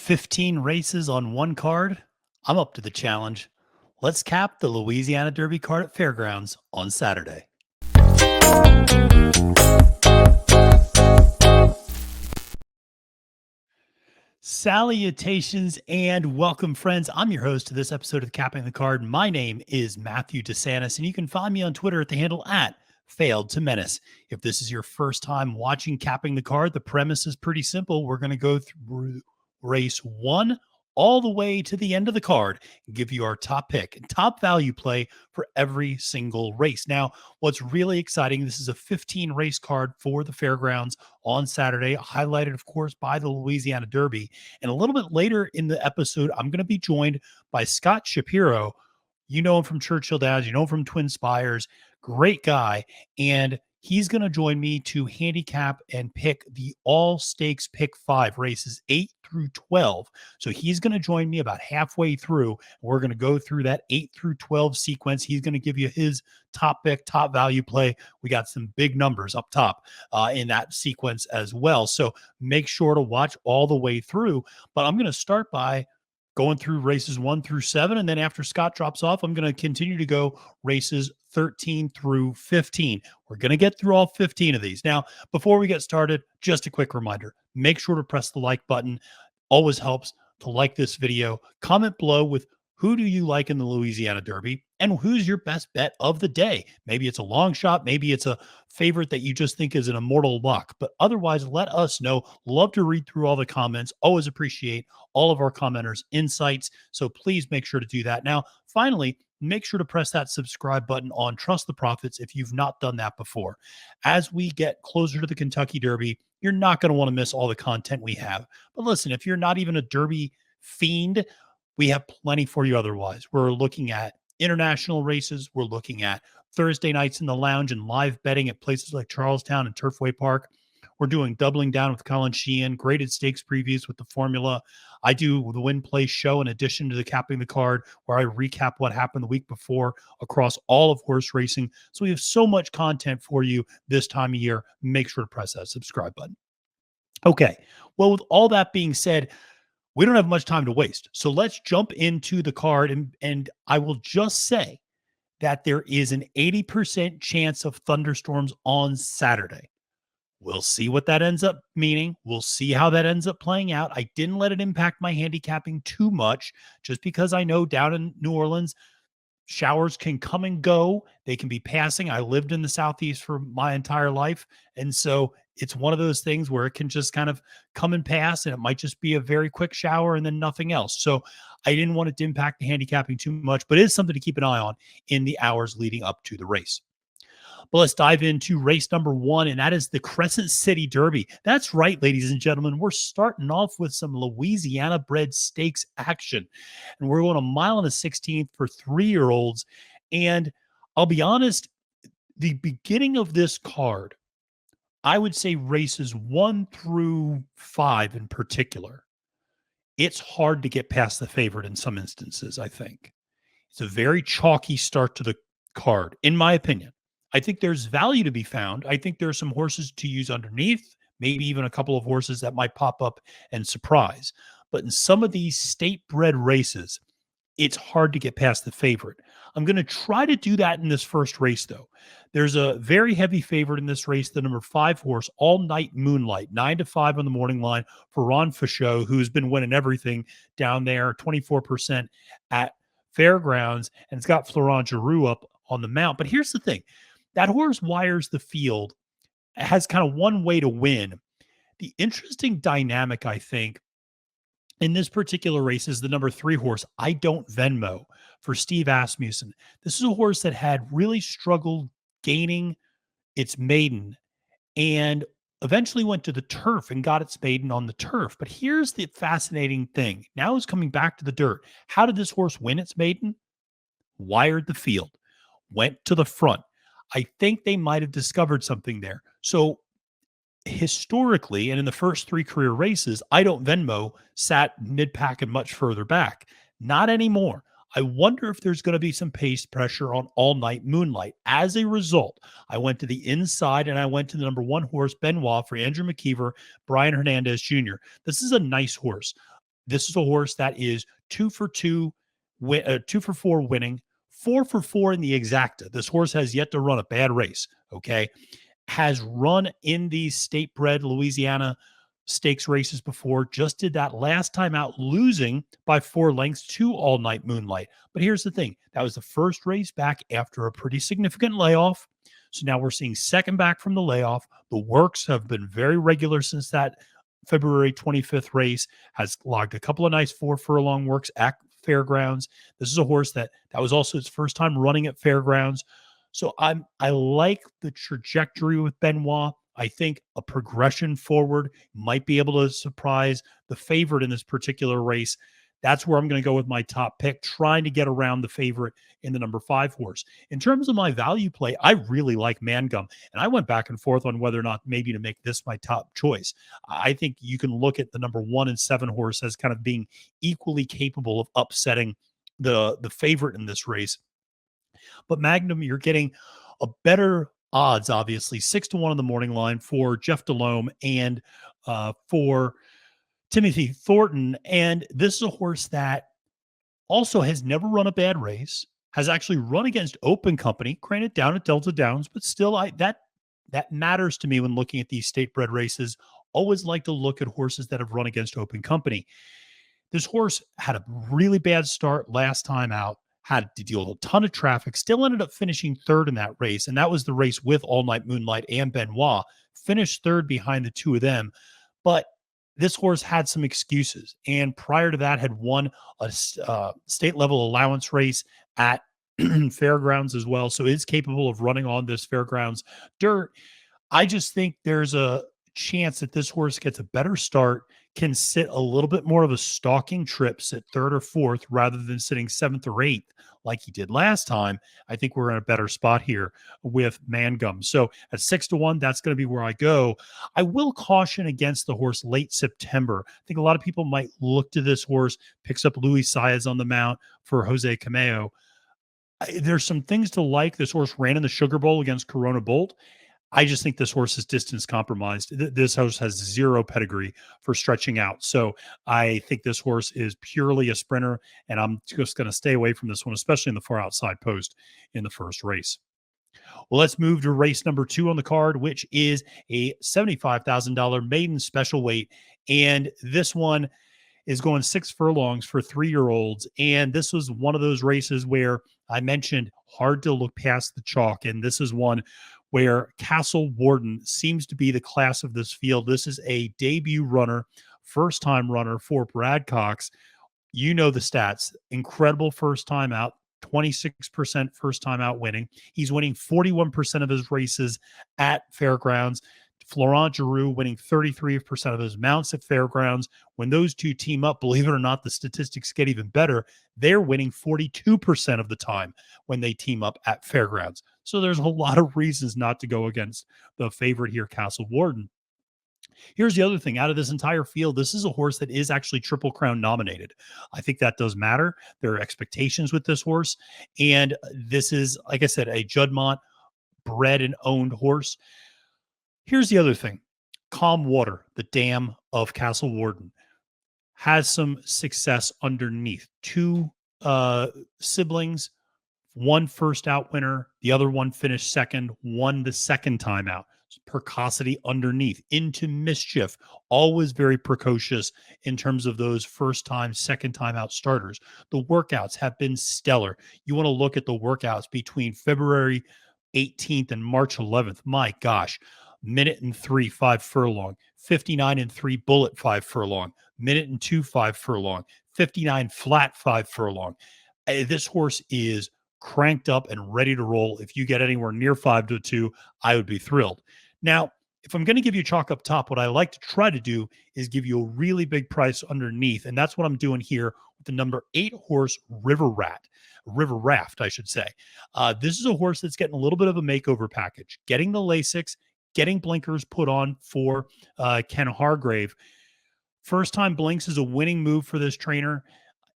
15 races on one card? I'm up to the challenge. Let's cap the Louisiana Derby card at Fairgrounds on Saturday. Salutations and welcome, friends. I'm your host to this episode of Capping the Card. My name is Matthew DeSantis, and you can find me on Twitter at the handle at Failed to Menace. If this is your first time watching Capping the Card, the premise is pretty simple. We're going to go through race one all the way to the end of the card and give you our top pick and top value play for every single race. Now, what's really exciting, this is a 15 race card for the Fairgrounds on Saturday, highlighted, of course, by the Louisiana Derby. And a little bit later in the episode, I'm going to be joined by Scott Shapiro. You know him from Churchill Downs, you know him from Twin Spires, great guy. And he's going to join me to handicap and pick the all stakes pick 5 races 8 through 12. So he's going to join me about halfway through. We're going to go through that 8 through 12 sequence. He's going to give you his top pick, top value play. We got some big numbers up top in that sequence as well. So make sure to watch all the way through. But I'm going to start by going through races 1 through 7. And then after Scott drops off, I'm going to continue to go races 13 through 15. We're going to get through all 15 of these. Now, before we get started, just a quick reminder, make sure to press the like button. Always helps to like this video. Comment below with who do you like in the Louisiana Derby and who's your best bet of the day. Maybe it's a long shot. Maybe it's a favorite that you just think is an immortal lock. But otherwise, let us know. Love to read through all the comments. Always appreciate all of our commenters' insights. So please make sure to do that. Now, finally, make sure to press that subscribe button on Trust the Profits if you've not done that before. As we get closer to the Kentucky Derby, you're not going to want to miss all the content we have. But listen, if you're not even a Derby fiend, we have plenty for you otherwise. We're looking at international races. We're looking at Thursday nights in the lounge and live betting at places like Charlestown and Turfway Park. We're doing Doubling Down with Colin Sheehan, graded stakes previews with the formula. I do the Win Play show in addition to the Capping the Card, where I recap what happened the week before across all of horse racing. So we have so much content for you this time of year. Make sure to press that subscribe button. Okay, well, with all that being said, we don't have much time to waste. So let's jump into the card. And I will just say that there is an 80% chance of thunderstorms on Saturday. We'll see what that ends up meaning. We'll see how that ends up playing out. I didn't let it impact my handicapping too much, just because I know down in New Orleans, showers can come and go. They can be passing. I lived in the Southeast for my entire life. And so it's one of those things where it can just kind of come and pass, and it might just be a very quick shower and then nothing else. So I didn't want it to impact the handicapping too much, but it is something to keep an eye on in the hours leading up to the race. But let's dive into race number 1, and that is the Crescent City Derby. That's right, ladies and gentlemen. We're starting off with some Louisiana-bred stakes action, and we're going a mile and a 16th for 3-year-olds. And I'll be honest, the beginning of this card, I would say races 1 through 5 in particular, it's hard to get past the favorite in some instances, I think. It's a very chalky start to the card, in my opinion. I think there's value to be found. I think there are some horses to use underneath, maybe even a couple of horses that might pop up and surprise. But in some of these state-bred races, it's hard to get past the favorite. I'm going to try to do that in this first race, though. There's a very heavy favorite in this race, the number 5 horse, All Night Moonlight, 9-5 on the morning line for Ron Fichot, who's been winning everything down there, 24% at Fairgrounds, and it's got Florent Giroux up on the mount. But here's the thing. That horse wires the field, has kind of one way to win. The interesting dynamic, I think, in this particular race is the number 3 horse, I Don't Venmo, for Steve Asmussen. This is a horse that had really struggled gaining its maiden and eventually went to the turf and got its maiden on the turf. But here's the fascinating thing. Now it's coming back to the dirt. How did this horse win its maiden? Wired the field, went to the front. I think they might have discovered something there. So historically, and in the first 3 career races, I Don't Venmo sat mid-pack and much further back. Not anymore. I wonder if there's going to be some pace pressure on All Night Moonlight. As a result, I went to the inside and I went to the number 1 horse, Benoit, for Andrew McKeever, Brian Hernandez Jr. This is a nice horse. This is a horse that is 2 for 2, 2 for 4 winning, 4 for 4 in the exacta. This horse has yet to run a bad race. Okay. Has run in these state bred Louisiana stakes races before, just did that last time out, losing by 4 lengths to All Night Moonlight. But here's the thing, that was the first race back after a pretty significant layoff. So now we're seeing second back from the layoff. The works have been very regular since that February 25th race, has logged a couple of nice 4 furlong works at fairgrounds. This is a horse that was also his first time running at fairgrounds. So I like the trajectory with Benoit. I think a progression forward might be able to surprise the favorite in this particular race. That's where I'm going to go with my top pick, trying to get around the favorite in the number 5 horse. In terms of my value play, I really like Mangum, and I went back and forth on whether or not maybe to make this my top choice. I think you can look at the number 1 and 7 horse as kind of being equally capable of upsetting the favorite in this race. But Magnum, you're getting a better odds, obviously, 6-1 on the morning line for Jeff Delhomme and for Timothy Thornton. And this is a horse that also has never run a bad race, has actually run against Open Company, granted down at Delta Downs, but still that matters to me when looking at these state bred races. Always like to look at horses that have run against Open Company. This horse had a really bad start last time out, had to deal with a ton of traffic, still ended up finishing third in that race. And that was the race with All Night Moonlight and Benoit, finished third behind the two of them. But this horse had some excuses. And prior to that, had won a state level allowance race at fairgrounds as well. So is capable of running on this fairgrounds dirt. I just think there's a chance that this horse gets a better start, can sit a little bit more of a stalking trip, sit third or fourth rather than sitting seventh or eighth like he did last time. I think we're in a better spot here with Mangum. So at 6-1, that's going to be where I go. I will caution against the horse Late September. I think a lot of people might look to this horse, picks up Luis Saez on the mount for Jose Cameo. There's some things to like. This horse ran in the Sugar Bowl against Corona Bolt. I just think this horse is distance compromised. This horse has zero pedigree for stretching out. So I think this horse is purely a sprinter, and I'm just going to stay away from this one, especially in the far outside post in the first race. Well, let's move to race number 2 on the card, which is a $75,000 maiden special weight. And this one is going 6 furlongs for 3-year-olds. And this was one of those races where I mentioned hard to look past the chalk. And this is one where Castle Warden seems to be the class of this field. This is a debut runner, first time runner for Brad Cox. You know the stats. Incredible first time out, 26% first time out winning. He's winning 41% of his races at fairgrounds. Florent Giroux winning 33% of his mounts at fairgrounds. When those two team up, believe it or not, the statistics get even better. They're winning 42% of the time when they team up at fairgrounds. So there's a lot of reasons not to go against the favorite here, Castle Warden. Here's the other thing. Out of this entire field, this is a horse that is actually Triple Crown nominated. I think that does matter. There are expectations with this horse. And this is, like I said, a Juddmonte bred and owned horse. Here's the other thing. Calm Water, the dam of Castle Warden, has some success underneath. 2 siblings, one first out winner, the other one finished second, won the second time out. Precocity underneath, Into Mischief, always very precocious in terms of those first time, second time out starters. The workouts have been stellar. You want to look at the workouts between February 18th and March 11th. My gosh, minute and 3, 5 furlong, 59 and 3 bullet, 5 furlong, minute and 2, 5 furlong, 59 flat, 5 furlong. This horse is cranked up and ready to roll. If you get anywhere near 5-2, I would be thrilled. Now, if I'm going to give you chalk up top, what I like to try to do is give you a really big price underneath. And that's what I'm doing here with the number 8 horse River Raft, I should say. This is a horse that's getting a little bit of a makeover package, getting the Lasix, getting blinkers put on for Ken Hargrave. First time blinks is a winning move for this trainer.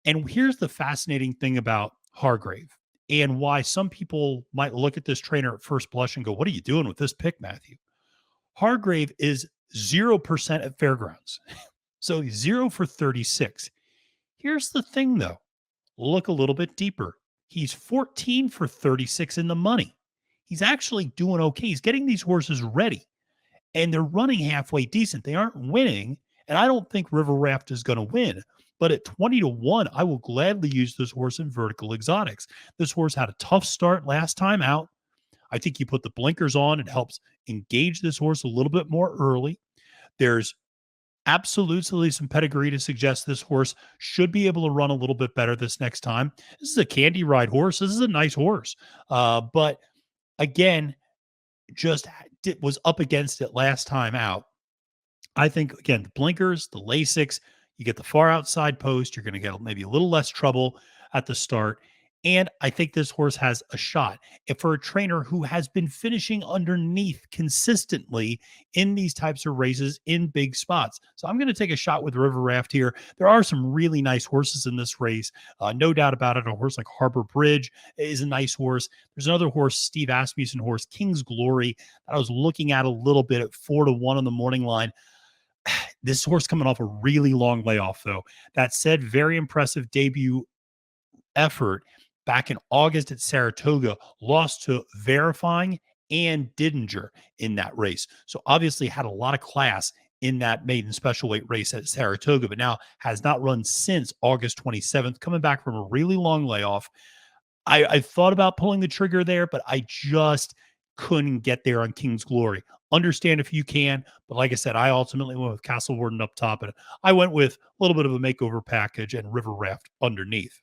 And here's the fascinating thing about Hargrave and why some people might look at this trainer at first blush and go, what are you doing with this pick, Matthew? Hargrave is 0% at fairgrounds. So 0 for 36. Here's the thing, though. Look a little bit deeper. He's 14 for 36 in the money. He's actually doing okay. He's getting these horses ready, and they're running halfway decent. They aren't winning, and I don't think River Raft is going to win. But at 20 to 1, I will gladly use this horse in vertical exotics. This horse had a tough start last time out. I think you put the blinkers on, it helps engage this horse a little bit more early. There's absolutely some pedigree to suggest this horse should be able to run a little bit better this next time. This is a candy ride horse. This is a nice horse. But again, just was up against it last time out. I think, again, the blinkers, the Lasix, you get the far outside post. You're going to get maybe a little less trouble at the start. And I think this horse has a shot. If for a trainer who has been finishing underneath consistently in these types of races in big spots. So I'm going to take a shot with River Raft here. There are some really nice horses in this race. No doubt about it. A horse like Harbor Bridge is a nice horse. There's another horse, Steve Asmussen horse, King's Glory, that I was looking at a little bit at 4 to 1 on the morning line. This horse coming off a really long layoff, though. That said, very impressive debut effort back in August at Saratoga, lost to Verifying and Didinger in that race. So obviously had a lot of class in that maiden special weight race at Saratoga, but now has not run since August 27th, coming back from a really long layoff. I thought about pulling the trigger there, but I just couldn't get there on King's Glory. Understand if you can, but like I said, I ultimately went with Castle Warden up top, and I went with a little bit of a makeover package and River Raft underneath.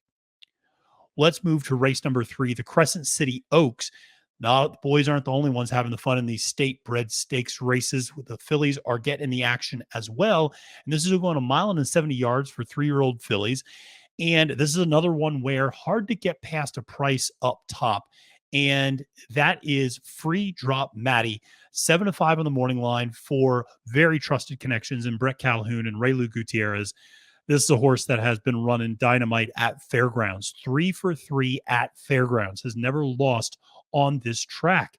Let's move to race number 3, the Crescent City Oaks. Now, the boys aren't the only ones having the fun in these state-bred stakes races. The fillies are getting the action as well. And this is going 1 mile and 70 yards for 3-year-old fillies. And this is another one where hard to get past a price up top. And that is Free Drop Maddie, 7 to 5 on the morning line for very trusted connections in Brett Calhoun and Raylu Gutierrez. This is a horse that has been running dynamite at fairgrounds, 3 for 3 at fairgrounds, has never lost on this track.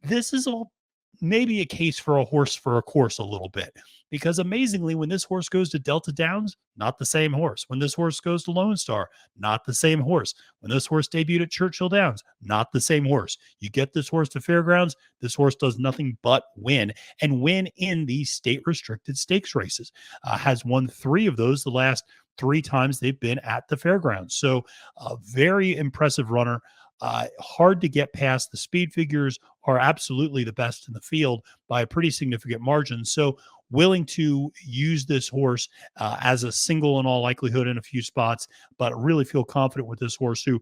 This is all maybe a case for a horse for a course a little bit, because amazingly, when this horse goes to Delta Downs, not the same horse. When this horse goes to Lone Star, not the same horse. When this horse debuted at Churchill Downs, not the same horse. You get this horse to fairgrounds, this horse does nothing but win, and win in these state restricted stakes races. Has won 3 of those the last 3 times they've been at the fairgrounds. So a very impressive runner. Hard to get past. The speed figures are absolutely the best in the field by a pretty significant margin. So willing to use this horse as a single in all likelihood in a few spots, but really feel confident with this horse who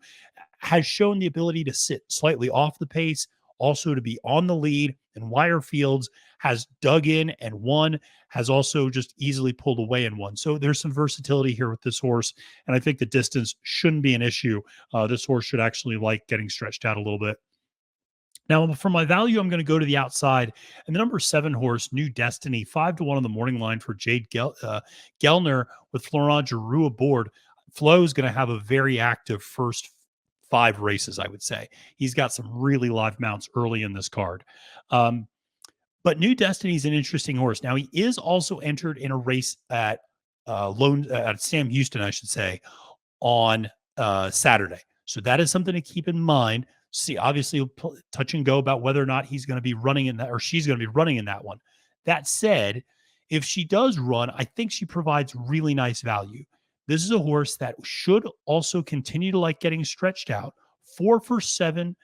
has shown the ability to sit slightly off the pace, also to be on the lead in wire fields, has dug in and won, has also just easily pulled away and won. So there's some versatility here with this horse, and I think the distance shouldn't be an issue. This horse should actually like getting stretched out a little bit. Now, for my value, I'm going to go to the outside. And the number 7 horse, New Destiny, 5 to 1 on the morning line for Jade Gellner with Florent Giroux aboard. Flo is going to have a very active first 5 races, I would say. He's got some really live mounts early in this card. But New Destiny is an interesting horse. Now, he is also entered in a race at Sam Houston, I should say, on Saturday. So that is something to keep in mind. See, obviously, touch and go about whether or not he's going to be running in that, or she's going to be running in that one. That said, if she does run, I think she provides really nice value. This is a horse that should also continue to like getting stretched out. 4 for 7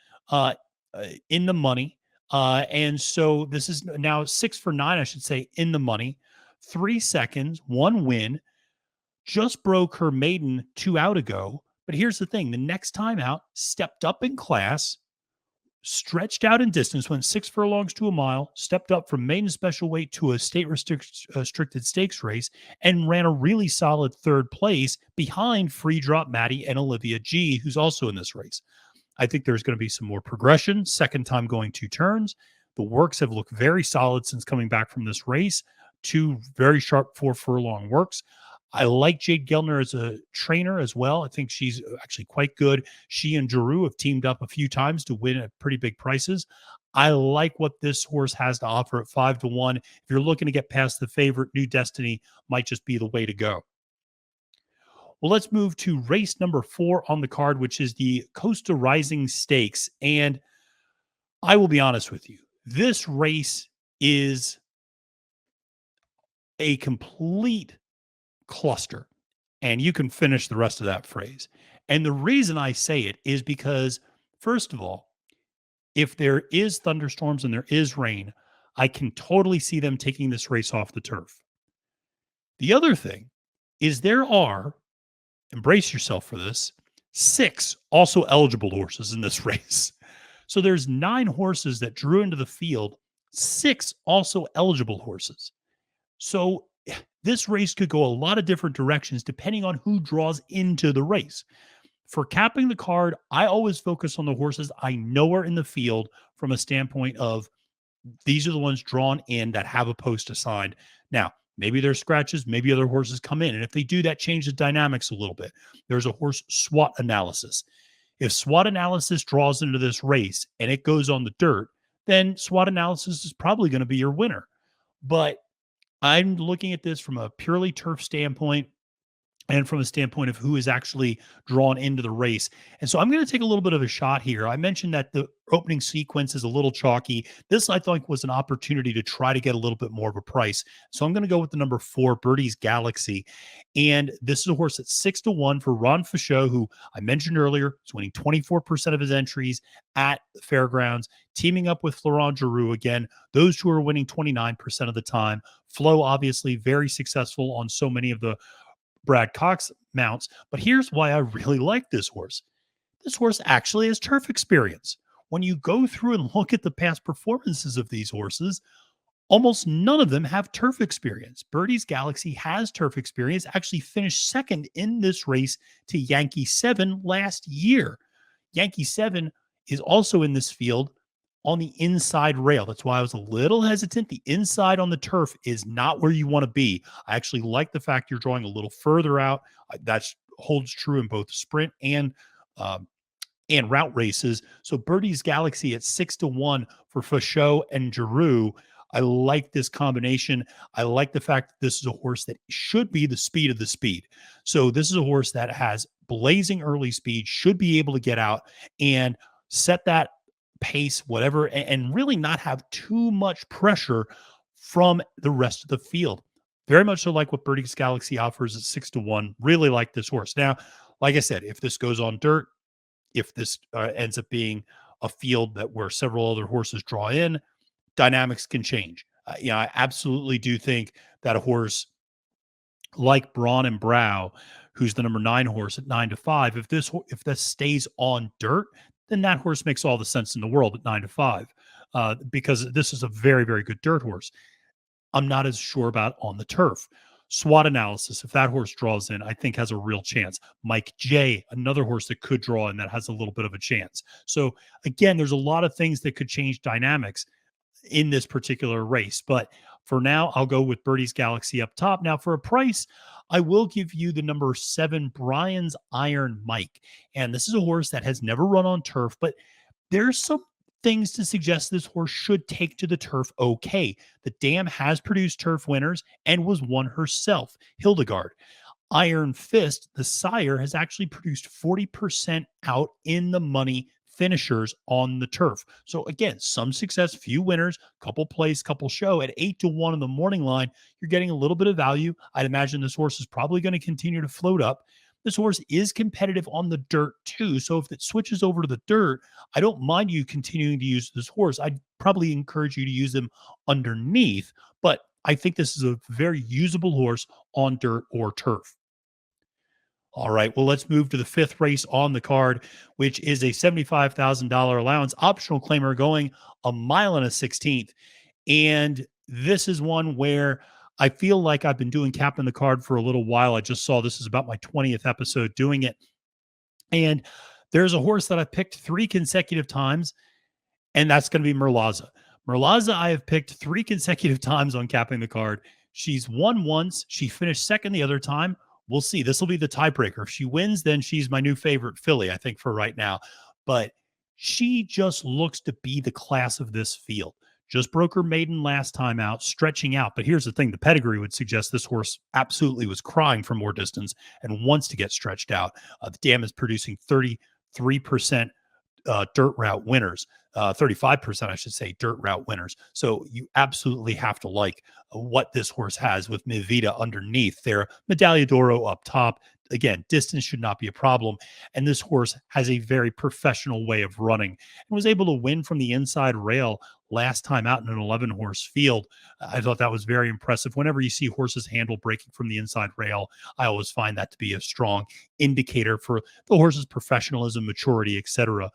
in the money. And so this is now 6 for 9, I should say, in the money. 3 seconds, 1 win. Just broke her maiden 2 out ago. But here's the thing. The next time out, stepped up in class, stretched out in distance, went 6 furlongs to a mile, stepped up from maiden special weight to a state restricted stakes race, and ran a really solid 3rd place behind Free Drop Maddie and Olivia G, who's also in this race. I think there's going to be some more progression. Second time going 2 turns. The works have looked very solid since coming back from this race. 2 very sharp 4 furlong works. I like Jade Gellner as a trainer as well. I think she's actually quite good. She and Giroux have teamed up a few times to win at pretty big prices. I like what this horse has to offer at 5 to 1. If you're looking to get past the favorite, New Destiny might just be the way to go. Well, let's move to race number 4 on the card, which is the Costa Rising Stakes. And I will be honest with you, this race is a complete cluster. And you can finish the rest of that phrase. And the reason I say it is because, first of all, if there is thunderstorms and there is rain, I can totally see them taking this race off the turf. The other thing is there are, embrace yourself for this, 6 also eligible horses in this race. So there's 9 horses that drew into the field, 6 also eligible horses. So this race could go a lot of different directions depending on who draws into the race. For capping the card, I always focus on the horses I know are in the field from a standpoint of these are the ones drawn in that have a post assigned. Now, maybe there's scratches, maybe other horses come in. And if they do, that changes the dynamics a little bit. There's a horse SWOT analysis. If SWOT analysis draws into this race and it goes on the dirt, then SWOT analysis is probably going to be your winner. But I'm looking at this from a purely turf standpoint and from a standpoint of who is actually drawn into the race. And so I'm going to take a little bit of a shot here. I mentioned that the opening sequence is a little chalky. This, I think, was an opportunity to try to get a little bit more of a price. So I'm going to go with the number 4, Birdie's Galaxy. And this is a horse that's 6-1 for Ron Fichot, who I mentioned earlier is winning 24% of his entries at the fairgrounds, teaming up with Florent Giroux again. Those two are winning 29% of the time. Flo, obviously, very successful on so many of the Brad Cox mounts. But here's why I really like this horse. This horse actually has turf experience. When you go through and look at the past performances of these horses, almost none of them have turf experience. Birdie's Galaxy has turf experience, actually finished second in this race to Yankee 7 last year. Yankee 7 is also in this field on the inside rail. That's why I was a little hesitant. The inside on the turf is not where you want to be. I actually like the fact you're drawing a little further out. That holds true in both sprint and route races. So Birdie's Galaxy at 6-1 for Fichot and Giroux. I like this combination. I like the fact that this is a horse that should be the speed of the speed. So this is a horse that has blazing early speed, should be able to get out and set that pace, whatever, and really not have too much pressure from the rest of the field. Very much so like what Birdie's Galaxy offers at 6-1. Really like this horse. Now, like I said, if this goes on dirt, if this ends up being a field that where several other horses draw in, dynamics can change. I absolutely do think that a horse like Braun and Brow, who's the number 9 horse at 9-5, if this stays on dirt, then that horse makes all the sense in the world at 9-5, because this is a very, very good dirt horse. I'm not as sure about on the turf. SWOT analysis, if that horse draws in, I think has a real chance. Mike J, another horse that could draw in that has a little bit of a chance. So again, there's a lot of things that could change dynamics in this particular race. But for now, I'll go with Birdie's Galaxy up top. Now, for a price, I will give you the number 7, Brian's Iron Mike. And this is a horse that has never run on turf, but there's some things to suggest this horse should take to the turf okay. The dam has produced turf winners and was one herself, Hildegard. Iron Fist, the sire, has actually produced 40% out in the money finishers on the turf. So again, some success, few winners, couple place, couple show. At 8-1 in the morning line, you're getting a little bit of value. I'd imagine this horse is probably going to continue to float up. This horse is competitive on the dirt too. So if it switches over to the dirt, I don't mind you continuing to use this horse. I'd probably encourage you to use him underneath, but I think this is a very usable horse on dirt or turf. All right, well, let's move to the 5th race on the card, which is a $75,000 allowance optional claimer going a mile and a 16th. And this is one where I feel like I've been doing Captain the Card for a little while. I just saw this is about my 20th episode doing it. And there's a horse that I've picked 3 consecutive times, and that's going to be Merlaza. Merlaza, I have picked 3 consecutive times on Capping the Card. She's won once. She finished second the other time. We'll see. This will be the tiebreaker. If she wins, then she's my new favorite filly, I think, for right now. But she just looks to be the class of this field. just broke her maiden last time out, stretching out. But here's the thing, the pedigree would suggest this horse absolutely was crying for more distance and wants to get stretched out. The dam is producing 33% dirt route winners, 35%, I should say, dirt route winners. So you absolutely have to like what this horse has with Mi Vida underneath there, Medaglia d'Oro up top. Again, distance should not be a problem. And this horse has a very professional way of running and was able to win from the inside rail last time out in an 11 horse field. I thought that was very impressive. Whenever you see horses handle breaking from the inside rail, I always find that to be a strong indicator for the horse's professionalism, maturity, etc.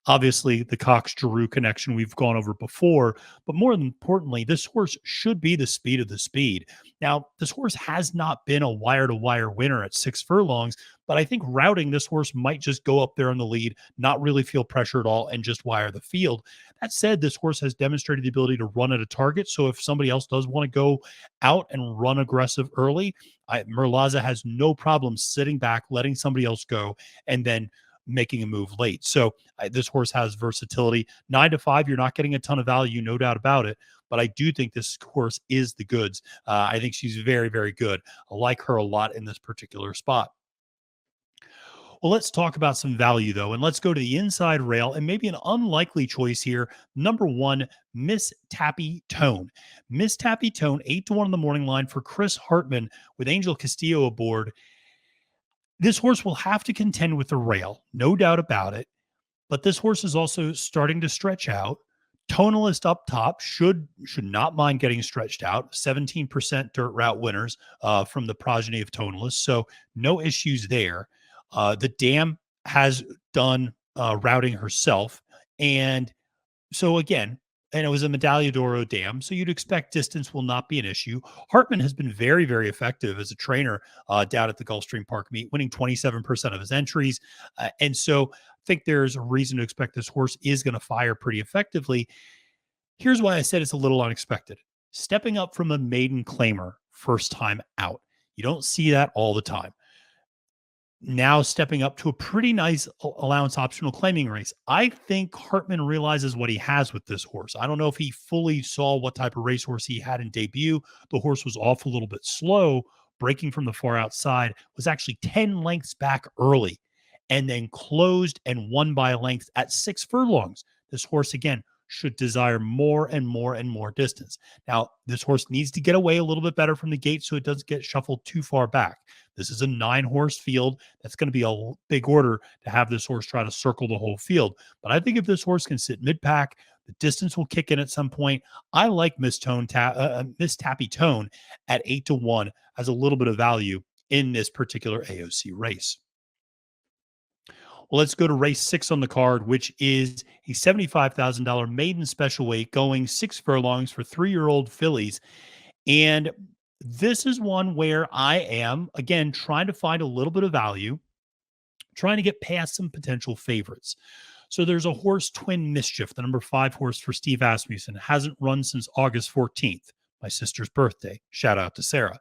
Obviously, the Cox Giroux connection we've gone over before, but more importantly, this horse should be the speed of the speed. Now, this horse has not been a wire to wire winner at 6 furlongs, but I think routing this horse might just go up there in the lead, not really feel pressure at all, and just wire the field. That said, this horse has demonstrated the ability to run at a target. So if somebody else does want to go out and run aggressive early, Merlaza has no problem sitting back, letting somebody else go, and then making a move late. So this horse has versatility. 9 to 5, you're not getting a ton of value, no doubt about it. But I do think this horse is the goods. I think she's very, very good. I like her a lot in this particular spot. Well, let's talk about some value, though, and let's go to the inside rail and maybe an unlikely choice here. Number 1, Miss Tappy Tone. Miss Tappy Tone, 8 to 1 in the morning line for Chris Hartman with Angel Castillo aboard. This horse will have to contend with the rail, no doubt about it. But this horse is also starting to stretch out. Tonalist up top should not mind getting stretched out. 17% dirt route winners from the progeny of Tonalist, so no issues there. The dam has done routing herself, and so again, and it was a Medaglia d'Oro dam, so you'd expect distance will not be an issue. Hartman has been very, very effective as a trainer down at the Gulfstream Park meet, winning 27% of his entries. And so I think there's a reason to expect this horse is going to fire pretty effectively. Here's why I said it's a little unexpected. Stepping up from a maiden claimer first time out. You don't see that all the time. Now stepping up to a pretty nice allowance optional claiming race. I think Hartman realizes what he has with this horse. I don't know if he fully saw what type of racehorse he had in debut. The horse was off a little bit slow, breaking from the far outside, was actually 10 lengths back early, and then closed and won by a length at 6 furlongs. This horse, again, should desire more and more and more distance. Now, this horse needs to get away a little bit better from the gate so it doesn't get shuffled too far back. This is a 9-horse field. That's going to be a big order to have this horse try to circle the whole field. But I think if this horse can sit mid-pack, the distance will kick in at some point. I like Miss Tappy Tone at 8 to 1 as a little bit of value in this particular AOC race. Well, let's go to race 6 on the card, which is a $75,000 maiden special weight going 6 furlongs for 3-year-old fillies. And this is one where I am, again, trying to find a little bit of value, trying to get past some potential favorites. So there's a horse, Twin Mischief, the number 5 horse for Steve Asmussen, hasn't run since August 14th, my sister's birthday. Shout out to Sarah.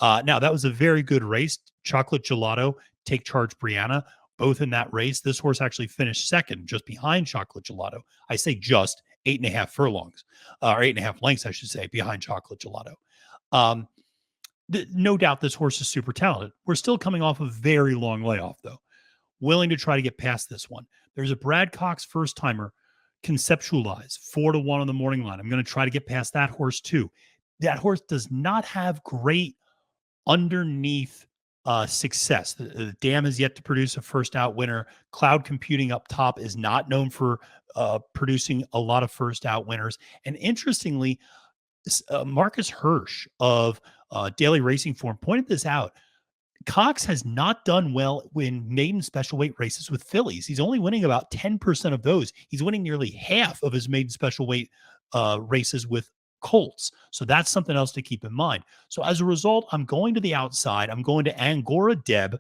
Now, that was a very good race. Chocolate Gelato, Take Charge Brianna, both in that race. This horse actually finished second, just behind Chocolate Gelato. I say just 8.5 furlongs, or 8.5 lengths, I should say, behind Chocolate Gelato. No doubt this horse is super talented. We're still coming off a very long layoff, though. Willing to try to get past this one. There's a Brad Cox first timer, Conceptualize, 4 to 1 on the morning line. I'm going to try to get past that horse too. That horse does not have great underneath success. The dam is yet to produce a first out winner. Cloud Computing up top is not known for producing a lot of first out winners. And interestingly, Marcus Hirsch of Daily Racing Form pointed this out. Cox has not done well in maiden special weight races with fillies. He's only winning about 10% of those. He's winning nearly half of his maiden special weight races with colts. So that's something else to keep in mind. So as a result, I'm going to the outside. I'm going to Angora Deb.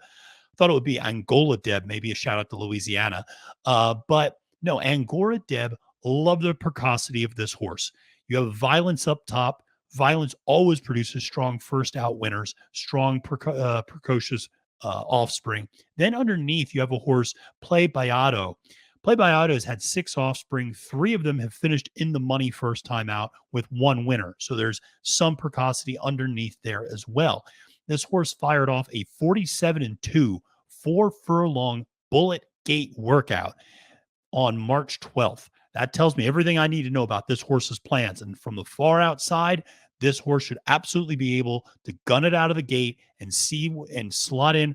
Thought it would be Angola Deb, maybe a shout out to Louisiana. But no, Angora Deb, love the precocity of this horse. You have Violence up top. Violence always produces strong first out winners, strong precocious offspring. Then underneath, you have a horse, Play Bayado. Play by Auto has had 6 offspring. 3 of them have finished in the money first time out with 1 winner. So there's some precocity underneath there as well. This horse fired off a 47-2 4 furlong Bullet Gate workout on March 12th. That tells me everything I need to know about this horse's plans. And from the far outside, this horse should absolutely be able to gun it out of the gate and see and slot in.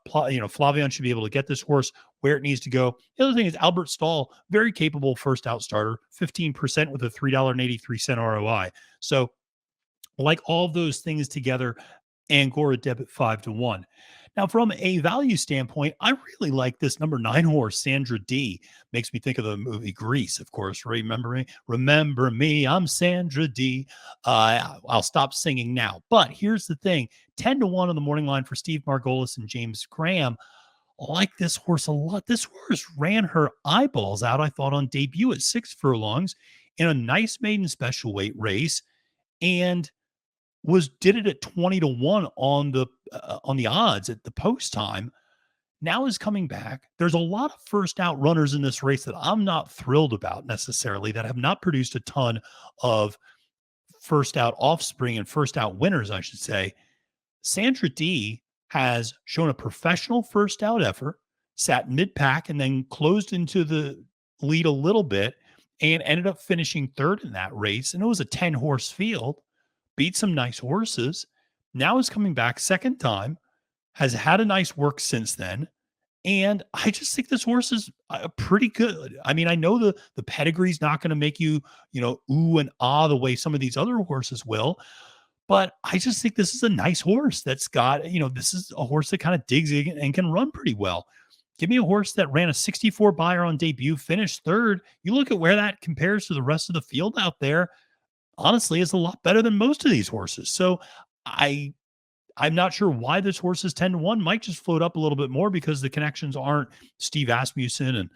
Flavian should be able to get this horse where it needs to go. The other thing is Albert Stahl, very capable first out starter, 15% with a $3.83 ROI. So, like all of those things together, Angora debit 5-1. Now, from a value standpoint, I really like this number 9 horse, Sandra D. Makes me think of the movie Grease, of course. Remember me? Remember me. I'm Sandra D. I'll stop singing now. But here's the thing: 10-1 on the morning line for Steve Margolis and James Graham. I like this horse a lot. This horse ran her eyeballs out, I thought, on debut at 6 furlongs in a nice maiden special weight race, and did it at 20-1 on the odds at the post time. Now is coming back. There's a lot of first out runners in this race that I'm not thrilled about necessarily, that have not produced a ton of first out offspring and first out winners, I should say. Sandra D has shown a professional first out effort, sat mid pack, and then closed into the lead a little bit and ended up finishing third in that race. And it was a 10 horse field, beat some nice horses. Now is coming back second time, has had a nice work since then. And I just think this horse is pretty good. I mean, I know the pedigree's not going to make you, ooh and ah the way some of these other horses will, but I just think this is a nice horse that's got, this is a horse that kind of digs in and can run pretty well. Give me a horse that ran a 64 buyer on debut, finished third. You look at where that compares to the rest of the field out there, honestly, is a lot better than most of these horses. So I'm not sure why this horse is 10-1. Might just float up a little bit more because the connections aren't Steve Asmussen and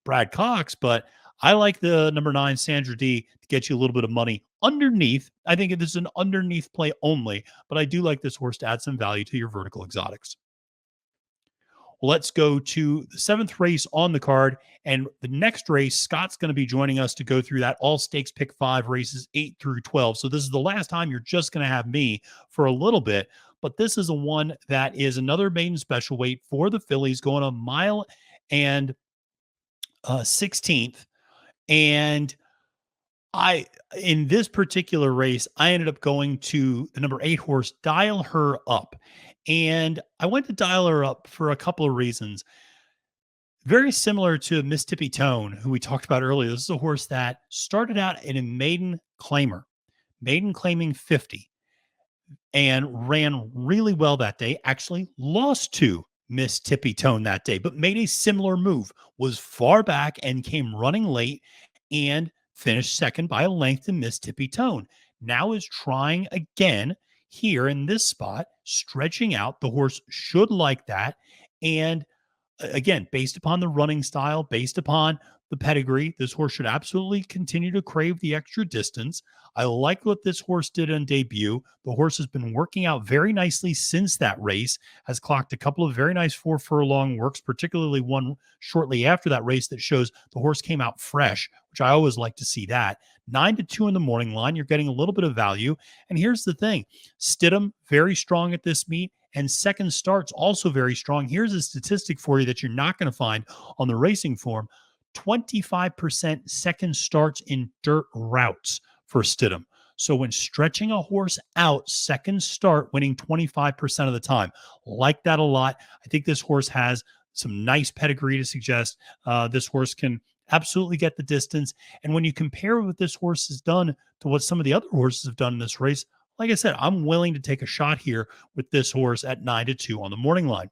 Brad Cox, but I like the number 9 Sandra D to get you a little bit of money underneath. I think it is an underneath play only, but I do like this horse to add some value to your vertical exotics. Let's go to the 7th race on the card. And the next race, Scott's going to be joining us to go through that all stakes pick 5 races 8 through 12. So this is the last time you're just going to have me for a little bit. But this is a one that is another maiden special weight for the fillies, going a mile and 16th. And in this particular race, I ended up going to the number 8 horse, Dial Her Up. And I went to Dial Her Up for a couple of reasons. Very similar to Miss Tippy Tone, who we talked about earlier. This is a horse that started out in a maiden claiming 50, and ran really well that day. Actually lost to Miss Tippy Tone that day, but made a similar move, was far back and came running late and finished second by a length to Miss Tippy Tone. Now is trying again here in this spot, stretching out. The horse should like that. And again, based upon the running style, based upon the pedigree, this horse should absolutely continue to crave the extra distance. I like what this horse did on debut. The horse has been working out very nicely since that race, has clocked a couple of very nice 4 furlong works, particularly one shortly after that race that shows the horse came out fresh, which I always like to see that. 9-2 in the morning line. You're getting a little bit of value. And here's the thing: Stidham, very strong at this meet, and Second Start's also very strong. Here's a statistic for you that you're not going to find on the racing form: 25% Second Starts in dirt routes for Stidham. So when stretching a horse out, Second Start winning 25% of the time. Like that a lot. I think this horse has some nice pedigree to suggest this horse can absolutely get the distance. And when you compare what this horse has done to what some of the other horses have done in this race, like I said, I'm willing to take a shot here with this horse at 9-2 on the morning line.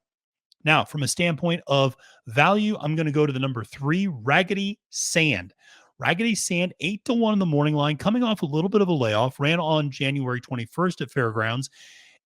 Now, from a standpoint of value, I'm going to go to the number 3, Raggedy Sand. Raggedy Sand, 8-1 in the morning line, coming off a little bit of a layoff, ran on January 21st at Fairgrounds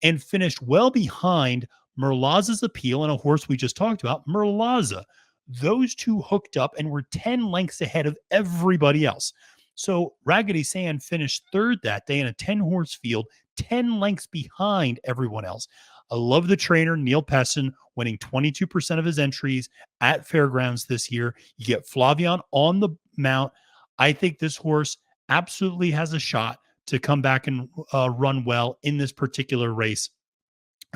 and finished well behind Merlaza's Appeal and a horse we just talked about, Merlaza. Those two hooked up and were 10 lengths ahead of everybody else. So Raggedy Sand finished third that day in a 10-horse field, 10 lengths behind everyone else. I love the trainer, Neil Pessin, winning 22% of his entries at Fairgrounds this year. You get Flavian on the mount. I think this horse absolutely has a shot to come back and run well in this particular race.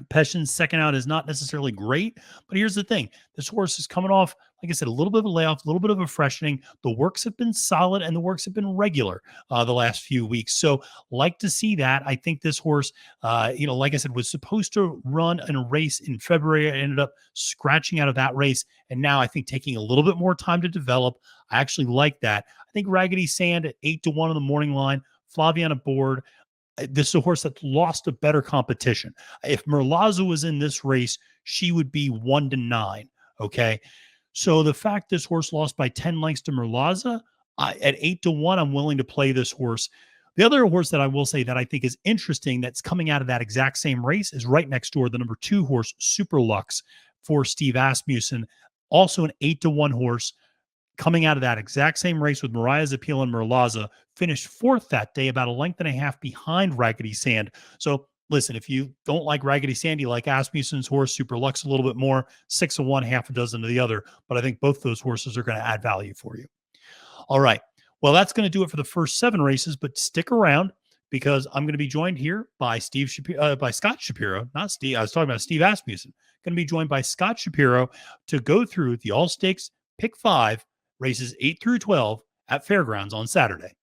Peshin's second out is not necessarily great, but here's the thing. This horse is coming off, like I said, a little bit of a layoff, a little bit of a freshening. The works have been solid and the works have been regular the last few weeks. So like to see that. I think this horse, like I said, was supposed to run in a race in February. I ended up scratching out of that race. And now I think taking a little bit more time to develop. I actually like that. I think Raggedy Sand at 8-1 on the morning line, Flaviana board. This is a horse that lost a better competition. If Merlaza was in this race, she would be 1-9. Okay. So the fact this horse lost by 10 lengths to Merlaza at 8-1, I'm willing to play this horse. The other horse that I will say that I think is interesting that's coming out of that exact same race is right next door, the number 2 horse, Super Lux for Steve Asmussen, also an 8-1 horse coming out of that exact same race with Mariah's Appeal and Merlaza, finished 4th that day, about a length and a half behind Raggedy Sand. So listen, if you don't like Raggedy Sand, you like Asmussen's horse, Super Lux a little bit more, 6-1, half a dozen to the other. But I think both those horses are going to add value for you. All right. Well, that's going to do it for the first 7 races, but stick around because I'm going to be joined here by Scott Shapiro, not Steve. I was talking about Steve Asmussen. Going to be joined by Scott Shapiro to go through the All Stakes Pick 5 races 8 through 12 at Fairgrounds on Saturday.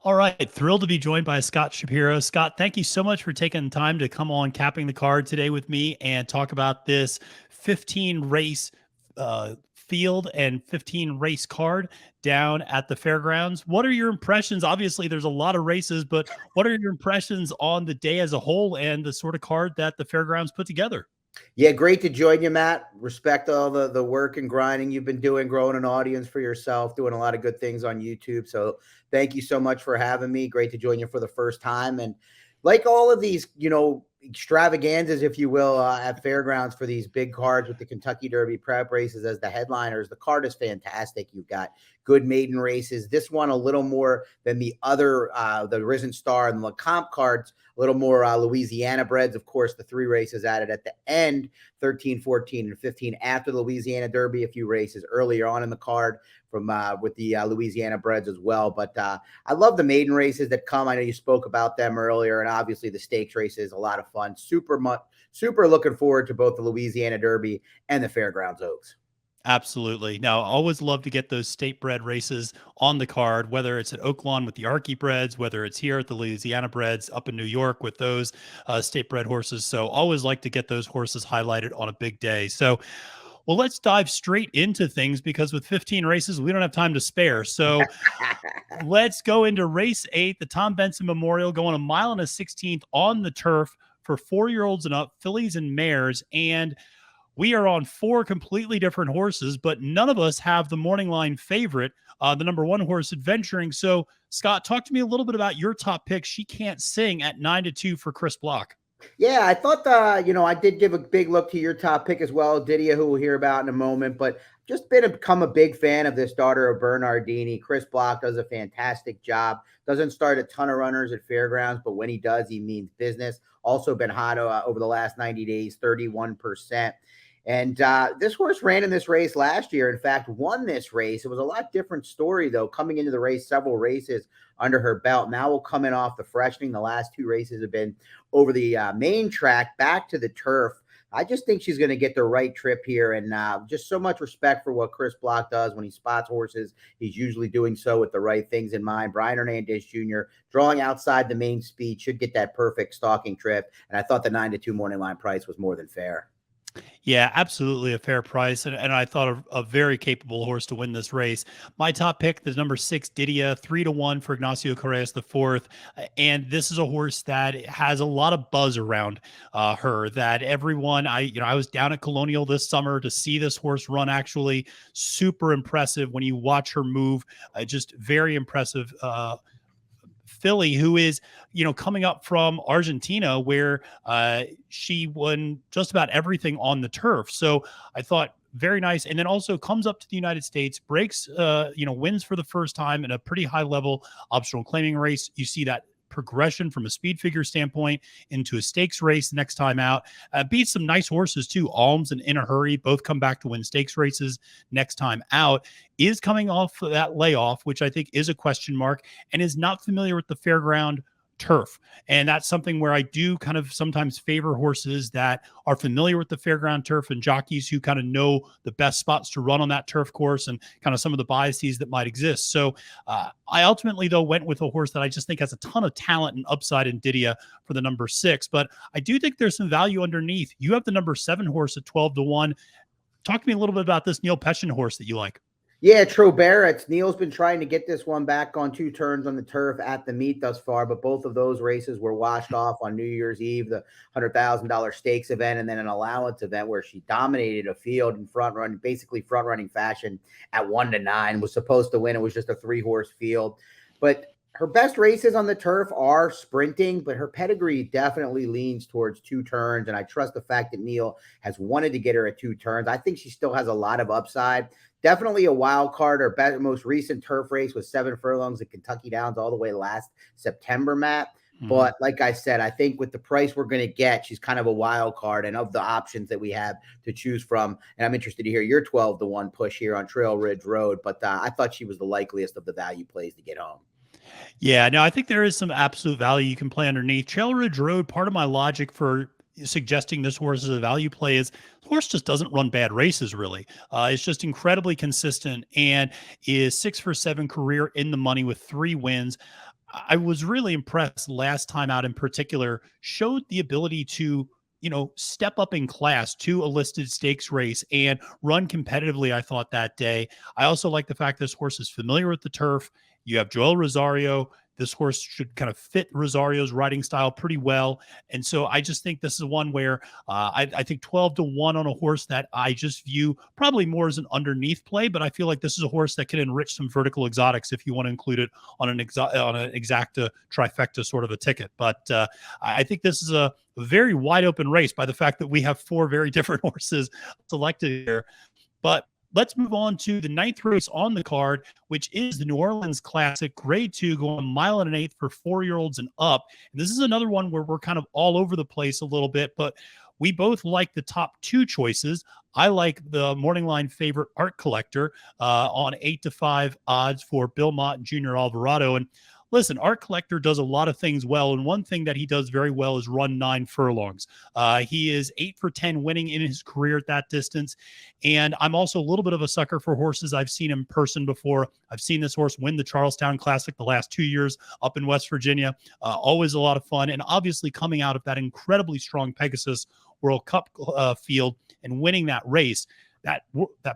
All right. Thrilled to be joined by Scott Shapiro. Scott, thank you so much for taking the time to come on Capping the Card today with me and talk about this 15 race field and 15 race card down at the Fairgrounds. What are your impressions? Obviously, there's a lot of races, but what are your impressions on the day as a whole and the sort of card that the Fairgrounds put together? Yeah, great to join you, Matt. Respect all the work and grinding you've been doing, growing an audience for yourself, doing a lot of good things on YouTube. So thank you so much for having me. Great to join you for the first time. And like all of these, extravaganzas, if you will, at Fairgrounds for these big cards with the Kentucky Derby prep races as the headliners, the card is fantastic. You've got good maiden races. This one a little more than the other, the Risen Star and the comp cards, a little more Louisiana breds. Of course, the 3 races added at the end, 13, 14, and 15 after the Louisiana Derby, a few races earlier on in the card from with the Louisiana breds as well. But I love the maiden races that come. I know you spoke about them earlier, and obviously the stakes races, a lot of fun. Super looking forward to both the Louisiana Derby and the Fairgrounds Oaks. Absolutely. Now, I always love to get those state bred races on the card, whether it's at Oaklawn with the Archie breds, whether it's here at the Louisiana breds up in New York with those state bred horses. So always like to get those horses highlighted on a big day. So, well, let's dive straight into things because with 15 races, we don't have time to spare. So let's go into race 8, the Tom Benson Memorial, going 1.16 miles on the turf for 4-year-olds and up, fillies and mares. And we are on 4 completely different horses, but none of us have the morning line favorite, the number 1 horse Adventuring. So, Scott, talk to me a little bit about your top pick. She Can't Sing at 9-2 for Chris Block. Yeah, I thought I did give a big look to your top pick as well, Didia, who we'll hear about in a moment, but just become a big fan of this daughter of Bernardini. Chris Block does a fantastic job. Doesn't start a ton of runners at Fairgrounds, but when he does, he means business. Also been hot over the last 90 days, 31%. And this horse ran in this race last year. In fact, won this race. It was a lot different story, though, coming into the race, several races under her belt. Now we're coming off the freshening. The last 2 races have been over the main track, back to the turf. I just think she's going to get the right trip here. And just so much respect for what Chris Block does when he spots horses. He's usually doing so with the right things in mind. Brian Hernandez Jr. drawing outside the main speed should get that perfect stalking trip. And I thought the 9-2 morning line price was more than fair. Yeah, absolutely a fair price. And I thought a very capable horse to win this race. My top pick is number 6, Didia, 3-1 for Ignacio Correas IV. And this is a horse that has a lot of buzz around her that everyone, I was down at Colonial this summer to see this horse run, actually super impressive when you watch her move, just very impressive filly who is, coming up from Argentina where she won just about everything on the turf. So I thought very nice. And then also comes up to the United States, breaks, wins for the first time in a pretty high level optional claiming race. You see that progression from a speed figure standpoint into a stakes race next time out. Beat some nice horses too. Alms and In a Hurry both come back to win stakes races next time out. Is coming off of that layoff, which I think is a question mark, and is not familiar with the fairground turf. And that's something where I do kind of sometimes favor horses that are familiar with the fairground turf and jockeys who kind of know the best spots to run on that turf course and kind of some of the biases that might exist. So I ultimately, though, went with a horse that I just think has a ton of talent and upside in Didia for the number 6. But I do think there's some value underneath. You have the number 7 horse at 12-1. Talk to me a little bit about this Neil Peshin horse that you like. Yeah, Trobarets. Neil's been trying to get this one back on 2 turns on the turf at the meet thus far, but both of those races were washed off on New Year's Eve, the $100,000 stakes event, and then an allowance event where she dominated a field in basically front running fashion at 1-9. Was supposed to win. It was just a 3-horse field, but her best races on the turf are sprinting, but her pedigree definitely leans towards 2 turns. And I trust the fact that Neil has wanted to get her at 2 turns. I think she still has a lot of upside. Definitely a wild card. Her most recent turf race was 7 furlongs at Kentucky Downs all the way last September, Matt. Mm-hmm. But like I said, I think with the price we're going to get, she's kind of a wild card. And of the options that we have to choose from, and I'm interested to hear your 12-1 push here on Trail Ridge Road. But I thought she was the likeliest of the value plays to get home. Yeah, no, I think there is some absolute value you can play underneath. Trail Ridge Road, part of my logic for suggesting this horse is a value play is the horse just doesn't run bad races, really. It's just incredibly consistent and is 6 for 7 career in the money with 3 wins. I was really impressed last time out in particular, showed the ability to step up in class to a listed stakes race and run competitively, I thought, that day. I also like the fact this horse is familiar with the turf. You have Joel Rosario. This horse should kind of fit Rosario's riding style pretty well. And so I just think this is one where I think 12-1 on a horse that I just view probably more as an underneath play, but I feel like this is a horse that can enrich some vertical exotics if you want to include it on an exacta trifecta sort of a ticket. But I think this is a very wide open race by the fact that we have 4 very different horses selected here. But let's move on to the 9th race on the card, which is the New Orleans Classic, Grade 2, going 1 1/8 for 4-year-olds and up. And this is another one where we're kind of all over the place a little bit, but we both like the top 2 choices. I like the morning line favorite Art Collector on 8-5 odds for Bill Mott and Junior Alvarado. And listen, Art Collector does a lot of things well, and one thing that he does very well is run 9 furlongs. He is 8 for 10 winning in his career at that distance, and I'm also a little bit of a sucker for horses I've seen in person before. I've seen this horse win the Charlestown Classic the last 2 years up in West Virginia. Always a lot of fun, and obviously coming out of that incredibly strong Pegasus World Cup field and winning that race. That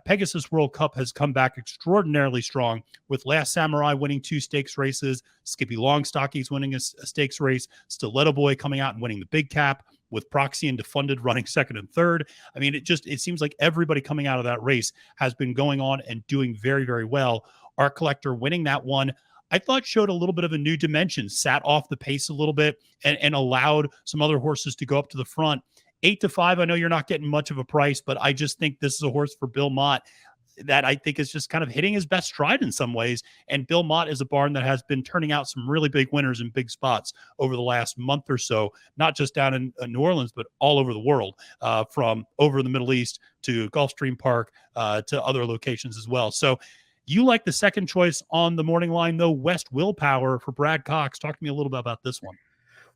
Pegasus World Cup has come back extraordinarily strong, with Last Samurai winning 2 stakes races, Skippy Longstockies winning a stakes race, Stiletto Boy coming out and winning the big cap, with Proxy and Defunded running 2nd and 3rd. I mean, it seems like everybody coming out of that race has been going on and doing very, very well. Art Collector winning that one, I thought showed a little bit of a new dimension, sat off the pace a little bit and allowed some other horses to go up to the front. 8-5, I know you're not getting much of a price, but I just think this is a horse for Bill Mott that I think is just kind of hitting his best stride in some ways. And Bill Mott is a barn that has been turning out some really big winners in big spots over the last month or so, not just down in New Orleans, but all over the world, from over the Middle East to Gulfstream Park to other locations as well. So you like the second choice on the morning line, though, West Willpower for Brad Cox. Talk to me a little bit about this one.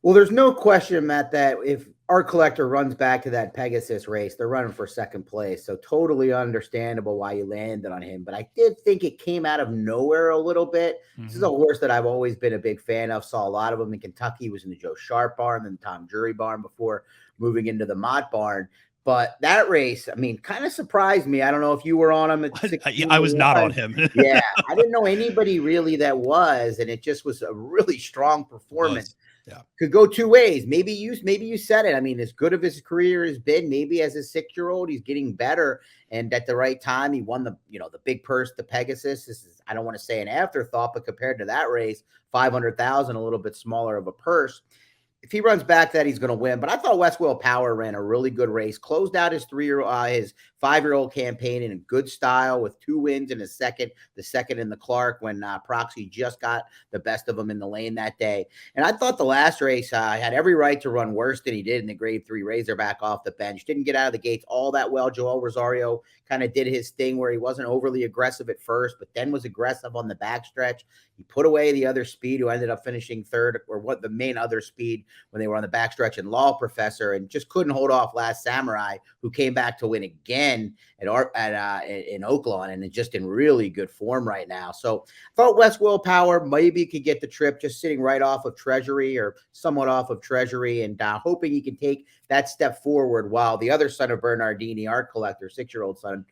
Well, there's no question, Matt, that if Art Collector runs back to that Pegasus race, they're running for 2nd place. So totally understandable why you landed on him. But I did think it came out of nowhere a little bit. Mm-hmm. This is a horse that I've always been a big fan of. Saw a lot of them in Kentucky. He was in the Joe Sharp barn, then the Tom Jury barn before moving into the Mott barn. But that race, I mean, kind of surprised me. I don't know if you were on him. I was not on him. Yeah, I didn't know anybody really that was, and it just was a really strong performance. Yeah. Could go 2 ways. Maybe you said it. I mean, as good of his career has been, maybe as a 6-year-old, he's getting better. And at the right time, he won the big purse, the Pegasus. This is, I don't want to say an afterthought, but compared to that race, 500,000, a little bit smaller of a purse. if he runs back that, he's going to win. But I thought West Will Power ran a really good race, closed out his his 5-year-old campaign in a good style with 2 wins and the second in the Clark when Proxy just got the best of him in the lane that day. And I thought the last race had every right to run worse than he did in the Grade 3 Razorback off the bench. Didn't get out of the gates all that well. Joel Rosario kind of did his thing where he wasn't overly aggressive at first, but then was aggressive on the backstretch. He put away the other speed who ended up finishing third, or what the main other speed when they were on the backstretch, and Law Professor, and just couldn't hold off Last Samurai, who came back to win again in Oakland and is just in really good form right now. So I thought West Will Power maybe could get the trip, just sitting right off of Treasury or somewhat off of Treasury, and hoping he can take that step forward while the other son of Bernardini, Art Collector, 6-year-old son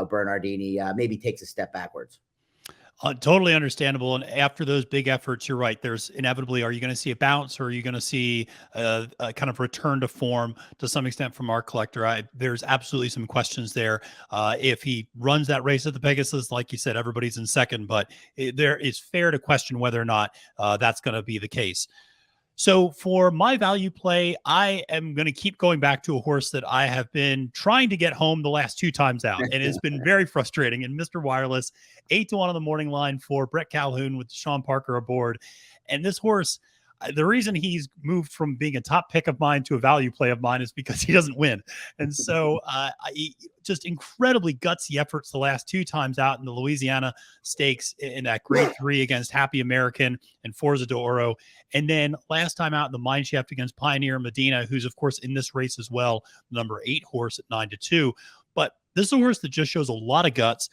Bernardini, maybe takes a step backwards. Totally understandable. And after those big efforts, you're right. There's inevitably, are you going to see a bounce, or are you going to see a kind of return to form to some extent from Art Collector? There's absolutely some questions there. If he runs that race at the Pegasus, like you said, everybody's in second, but there is fair to question whether or not that's going to be the case. So for my value play, I am going to keep going back to a horse that I have been trying to get home the last 2 times out, and it's been very frustrating. And Mr. Wireless, 8-1 on the morning line for Brett Calhoun with Sean Parker aboard. And this horse, the reason he's moved from being a top pick of mine to a value play of mine is because he doesn't win. And so just incredibly gutsy efforts the last 2 times out in the Louisiana Stakes in that Grade 3 against Happy American and Forza de Oro. And then last time out in the Mine Shaft against Pioneer Medina, who's of course in this race as well, number 8 horse at 9-2. But this is a horse that just shows a lot of guts.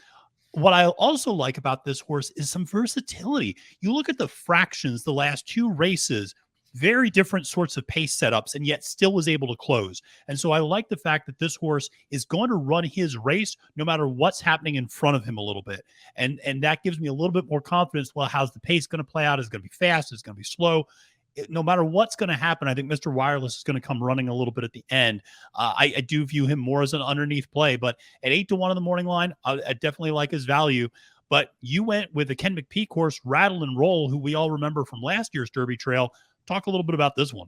What I also like about this horse is some versatility. You look at the fractions, the last 2 races, very different sorts of pace setups, and yet still was able to close. And so I like the fact that this horse is going to run his race no matter what's happening in front of him a little bit. And that gives me a little bit more confidence. Well, how's the pace going to play out? Is it going to be fast? Is it going to be slow? No matter what's going to happen, I think Mr. Wireless is going to come running a little bit at the end. I do view him more as an underneath play, but at 8-1 on the morning line, I definitely like his value. But you went with the Ken McPeak horse, Rattle and Roll, who we all remember from last year's Derby Trail. Talk a little bit about this one.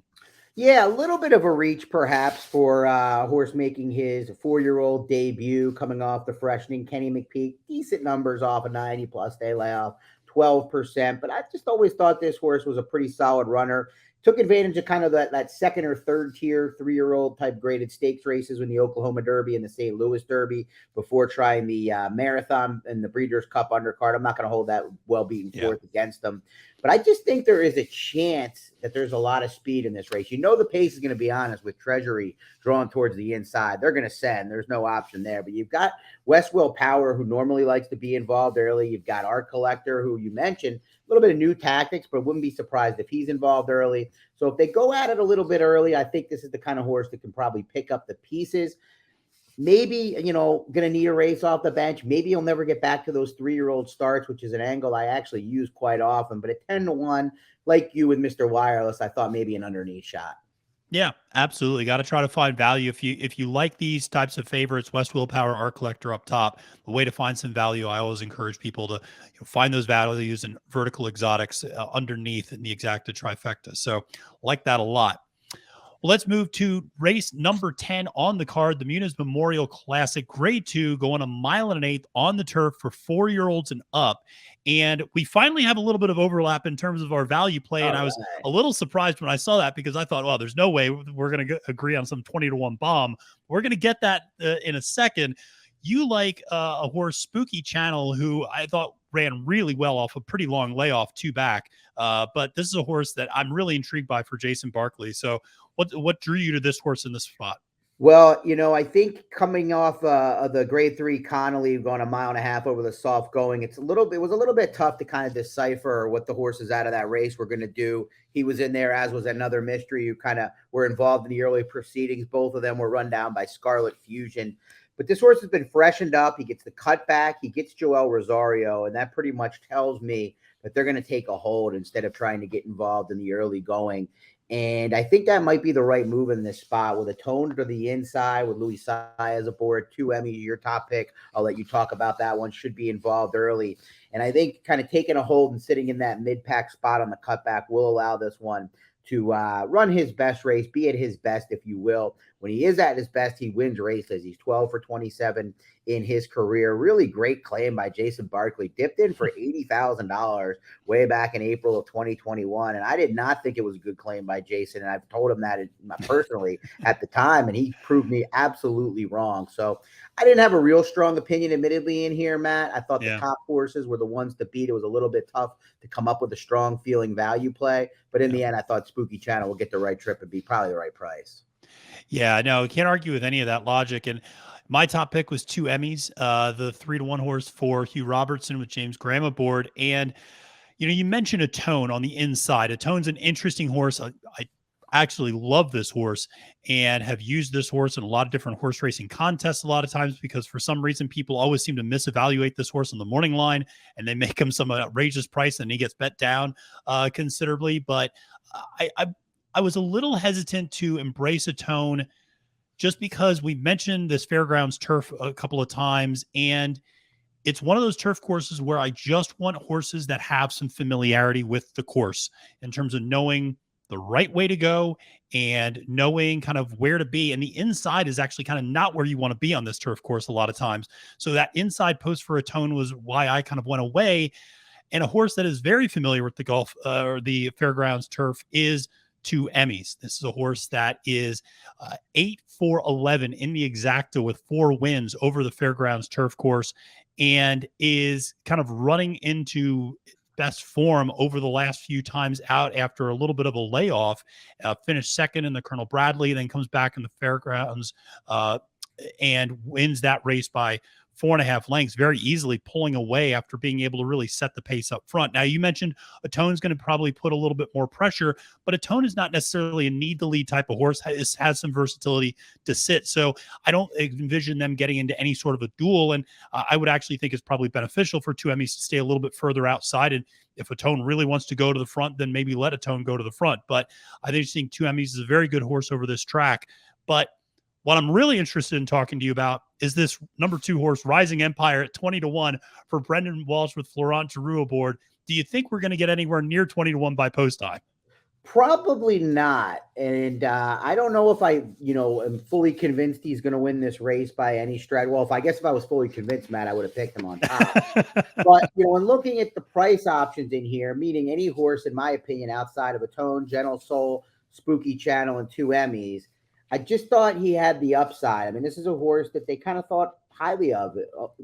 Yeah, a little bit of a reach perhaps for horse making his 4-year-old debut, coming off the freshening Kenny McPeak. Decent numbers off a 90+ day layoff. 12%, but I just always thought this horse was a pretty solid runner. Took advantage of kind of that second or third tier 3-year-old type graded stakes races in the Oklahoma Derby and the St. Louis Derby before trying the marathon and the Breeders' Cup undercard. I'm not going to hold that well-beaten fourth against them. But I just think there is a chance that there's a lot of speed in this race. You know the pace is going to be honest with Treasury drawn towards the inside. They're going to send. There's no option there. But you've got West Will Power, who normally likes to be involved early. You've got Art Collector, who you mentioned, a little bit of new tactics, but wouldn't be surprised if he's involved early. So if they go at it a little bit early, I think this is the kind of horse that can probably pick up the pieces. Maybe, going to need a race off the bench. Maybe he'll never get back to those 3-year-old starts, which is an angle I actually use quite often. But at 10-1, like you with Mr. Wireless, I thought maybe an underneath shot. Yeah, absolutely. Got to try to find value. If you like these types of favorites, West Will Power, Art Collector up top, the way to find some value, I always encourage people to find those values in vertical exotics underneath in the exacta trifecta. So like that a lot. Well, let's move to race number 10 on the card, the Muniz Memorial Classic, Grade 2, going 1 1/8 on the turf for 4-year-olds and up. And we finally have a little bit of overlap in terms of our value play. And I was a little surprised when I saw that, because I thought, well, there's no way we're going to agree on some 20-1 bomb. We're going to get that in a second. You like a horse, Spooky Channel, who I thought ran really well off a pretty long layoff 2 back. But this is a horse that I'm really intrigued by for Jason Barkley. So what drew you to this horse in this spot? Well, I think coming off of the Grade 3 Connolly going 1.5 miles over the soft going, it was a little bit tough to kind of decipher what the horses out of that race were going to do. He was in there, as was another mystery who kind of were involved in the early proceedings. Both of them were run down by Scarlet Fusion. But this horse has been freshened up. He gets the cutback. He gets Joel Rosario, and that pretty much tells me that they're going to take a hold instead of trying to get involved in the early going. And I think that might be the right move in this spot with a tone to the inside with Louis Saez aboard. 2 Emmy, your top pick. I'll let you talk about that one. Should be involved early. And I think kind of taking a hold and sitting in that mid-pack spot on the cutback will allow this one to run his best race, be at his best, if you will. When he is at his best, he wins races. He's 12 for 27 in his career. Really great claim by Jason Barkley. Dipped in for $80,000 way back in April of 2021. And I did not think it was a good claim by Jason. And I've told him that personally at the time, and he proved me absolutely wrong. So I didn't have a real strong opinion, admittedly, in here, Matt. I thought the top horses were the ones to beat. It was a little bit tough to come up with a strong feeling value play. But in the end, I thought Spooky Channel will get the right trip and be probably the right price. Yeah, no, can't argue with any of that logic. And my top pick was 2 Emmys, the 3-1 horse for Hugh Robertson with James Graham aboard. And, you mentioned Atone on the inside. Atone's an interesting horse. I actually love this horse and have used this horse in a lot of different horse racing contests a lot of times, because for some reason people always seem to misevaluate this horse on the morning line and they make him some outrageous price and he gets bet down considerably. But I was a little hesitant to embrace Atone just because we mentioned this fairgrounds turf a couple of times, and it's one of those turf courses where I just want horses that have some familiarity with the course in terms of knowing the right way to go and knowing kind of where to be. And the inside is actually kind of not where you want to be on this turf course a lot of times. So that inside post for Atone was why I kind of went away. And a horse that is very familiar with the golf or the fairgrounds turf is 2 Emmys. This is a horse that is 8-4-11 in the exacta with 4 wins over the fairgrounds turf course, and is kind of running into best form over the last few times out after a little bit of a layoff. Finished second in the Colonel Bradley, then comes back in the fairgrounds and wins that race by 4.5 lengths very easily, pulling away after being able to really set the pace up front. Now, you mentioned Atone's going to probably put a little bit more pressure, but Atone is not necessarily a need to lead type of horse, has some versatility to sit. So I don't envision them getting into any sort of a duel. And I would actually think it's probably beneficial for 2 Emmys to stay a little bit further outside. And if Atone really wants to go to the front, then maybe let Atone go to the front. But I think 2 Emmys is a very good horse over this track. But what I'm really interested in talking to you about is this number 2 horse, Rising Empire, at 20-1 for Brendan Walsh with Florent Giroux aboard. Do you think we're going to get anywhere near 20-1 by post time? Probably not. And I don't know if I, am fully convinced he's going to win this race by any stretch. Well, if I was fully convinced, Matt, I would have picked him on top. But, in looking at the price options in here, meaning any horse, in my opinion, outside of Atone, Gentle Soul, Spooky Channel, and 2 Emmys, I just thought he had the upside. I mean, this is a horse that they kind of thought highly of,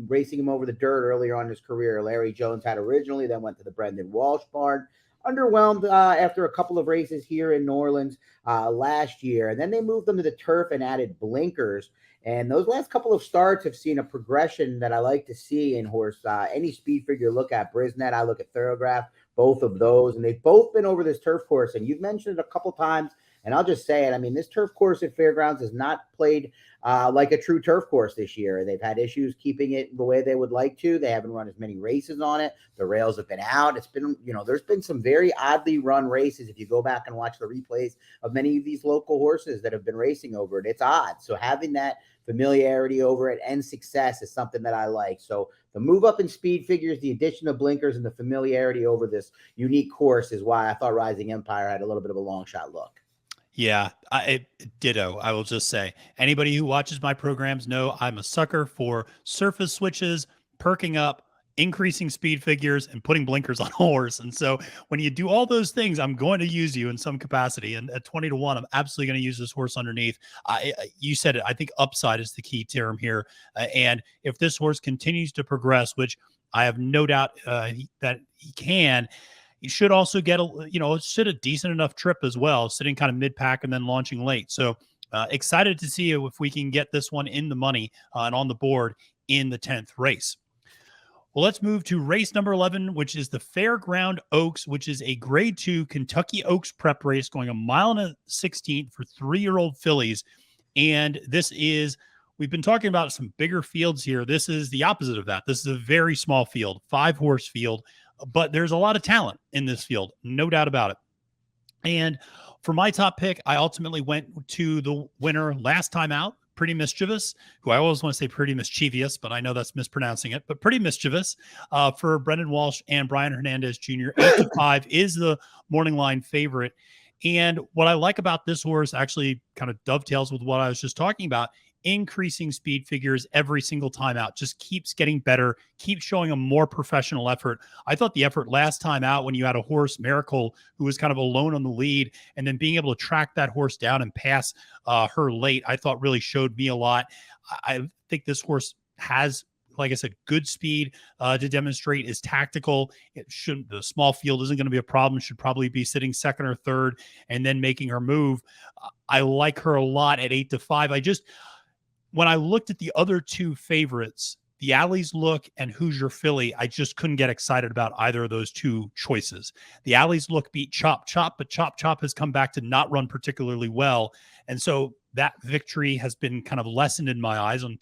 racing him over the dirt earlier on in his career. Larry Jones had originally, then went to the Brendan Walsh barn. Underwhelmed after a couple of races here in New Orleans last year. And then they moved them to the turf and added blinkers. And those last couple of starts have seen a progression that I like to see in horse. Any speed figure look at Brisnet, I look at Thorograph, both of those. And they've both been over this turf course. And you've mentioned it a couple times. And I'll just say it. I mean, this turf course at Fairgrounds has not played like a true turf course this year. They've had issues keeping it the way they would like to. They haven't run as many races on it. The rails have been out. It's been, there's been some very oddly run races. If you go back and watch the replays of many of these local horses that have been racing over it, it's odd. So having that familiarity over it and success is something that I like. So the move up in speed figures, the addition of blinkers, and the familiarity over this unique course is why I thought Rising Empire had a little bit of a long shot look. Yeah, ditto. I will just say, anybody who watches my programs know I'm a sucker for surface switches, perking up, increasing speed figures, and putting blinkers on a horse. And so when you do all those things, I'm going to use you in some capacity. And at 20-1, I'm absolutely going to use this horse underneath. You said it. I think upside is the key term here. And if this horse continues to progress, which I have no doubt that he can, you should also get a decent enough trip as well, sitting kind of mid-pack and then launching late. So excited to see if we can get this one in the money and on the board in the 10th race. Well, let's move to race number 11, which is the Fairground Oaks, which is a grade 2 Kentucky Oaks prep race going 1.16 miles for 3-year-old fillies. And this is, we've been talking about some bigger fields here. This is the opposite of that. This is a very small field, 5-horse field. But there's a lot of talent in this field, no doubt about it. And for my top pick, I ultimately went to the winner last time out, Pretty Mischievous, who I always want to say Pretty Mischievous, but I know that's mispronouncing it, but Pretty Mischievous for Brendan Walsh and Brian Hernandez Jr. 8-5 is the morning line favorite. And what I like about this horse actually kind of dovetails with what I was just talking about. Increasing speed figures every single time out, just keeps getting better, keeps showing a more professional effort. I thought the effort last time out when you had a horse, Miracle, who was kind of alone on the lead, and then being able to track that horse down and pass her late, I thought really showed me a lot. I think this horse has, like I said, good speed to demonstrate, is tactical. It shouldn't, the small field isn't going to be a problem. Should probably be sitting second or third and then making her move. I like her a lot at 8-5. When I looked at the other two favorites, the Alley's Look and Who's Your Philly, I just couldn't get excited about either of those two choices. The Alley's Look beat Chop Chop, but Chop Chop has come back to not run particularly well. And so that victory has been kind of lessened in my eyes. On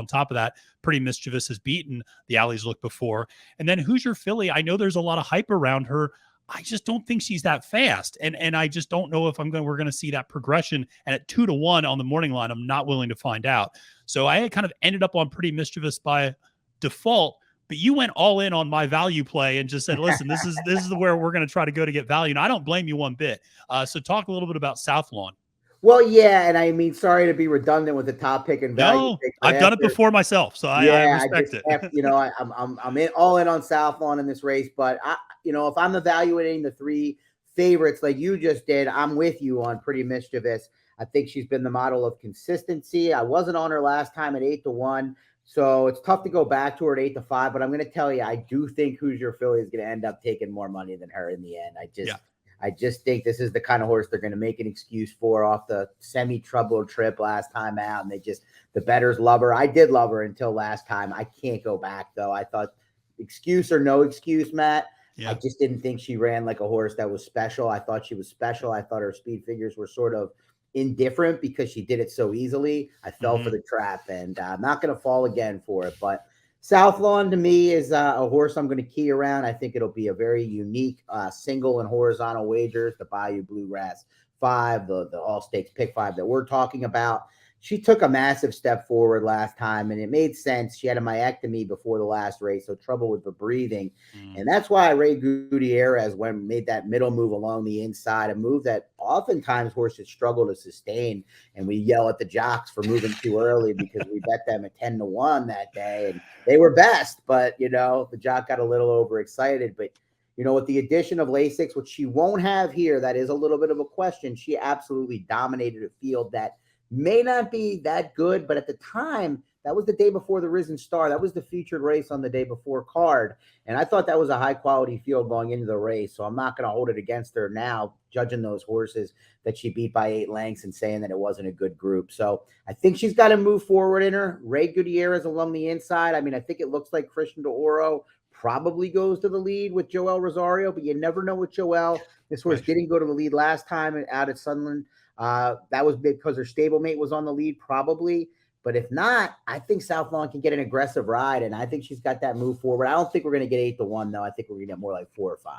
top of that, Pretty Mischievous has beaten the Alley's Look before. And then Who's Your Philly? I know there's a lot of hype around her. I just don't think she's that fast. And I just don't know if we're going to see that progression. And at 2-1 on the morning line, I'm not willing to find out. So I kind of ended up on Pretty Mischievous by default, but you went all in on my value play and just said, listen, this is where we're going to try to go to get value. And I don't blame you one bit. So talk a little bit about South Lawn. Well, yeah, and I mean, sorry to be redundant with the top pick and value. No, I've done it before myself, so I respect it. I'm all in on South Lawn in this race, but if I'm evaluating the three favorites like you just did, I'm with you on Pretty Mischievous. I think she's been the model of consistency. I wasn't on her last time at 8-1, so it's tough to go back to her at 8-5. But I'm going to tell you, I do think Who's Your Philly is going to end up taking more money than her in the end. I just think this is the kind of horse they're going to make an excuse for off the semi-troubled trip last time out. And the bettors love her. I did love her until last time. I can't go back, though. I thought, excuse or no excuse, Matt, I just didn't think she ran like a horse that was special. I thought she was special. I thought her speed figures were sort of indifferent because she did it so easily. I fell for the trap, and I'm not going to fall again for it. But South Lawn to me is a horse I'm going to key around. I think it'll be a very unique single and horizontal wagers. The Bayou Bluegrass 5, the All Stakes Pick 5 that we're talking about. She took a massive step forward last time, and it made sense. She had a myectomy before the last race, so trouble with the breathing. And that's why Ray Gutierrez made that middle move along the inside, a move that oftentimes horses struggle to sustain. And we yell at the jocks for moving too early because we bet them at 10-1 that day. And they were best, but, the jock got a little overexcited. But, with the addition of Lasix, which she won't have here, that is a little bit of a question. She absolutely dominated a field that may not be that good, but at the time, that was the day before the Risen Star. That was the featured race on the day before card. And I thought that was a high-quality field going into the race, so I'm not going to hold it against her now, judging those horses that she beat by 8 lengths and saying that it wasn't a good group. So I think she's got to move forward in her. Ray Gutierrez along the inside. I mean, I think it looks like Christian D'Oro probably goes to the lead with Joel Rosario, but you never know with Joel. This horse didn't go to the lead last time out at Sunland. That was because her stablemate was on the lead, probably. But if not, I think South Lawn can get an aggressive ride, and I think she's got that move forward. I don't think we're going to get 8-1, though. I think we're going to get more like 4 or 5.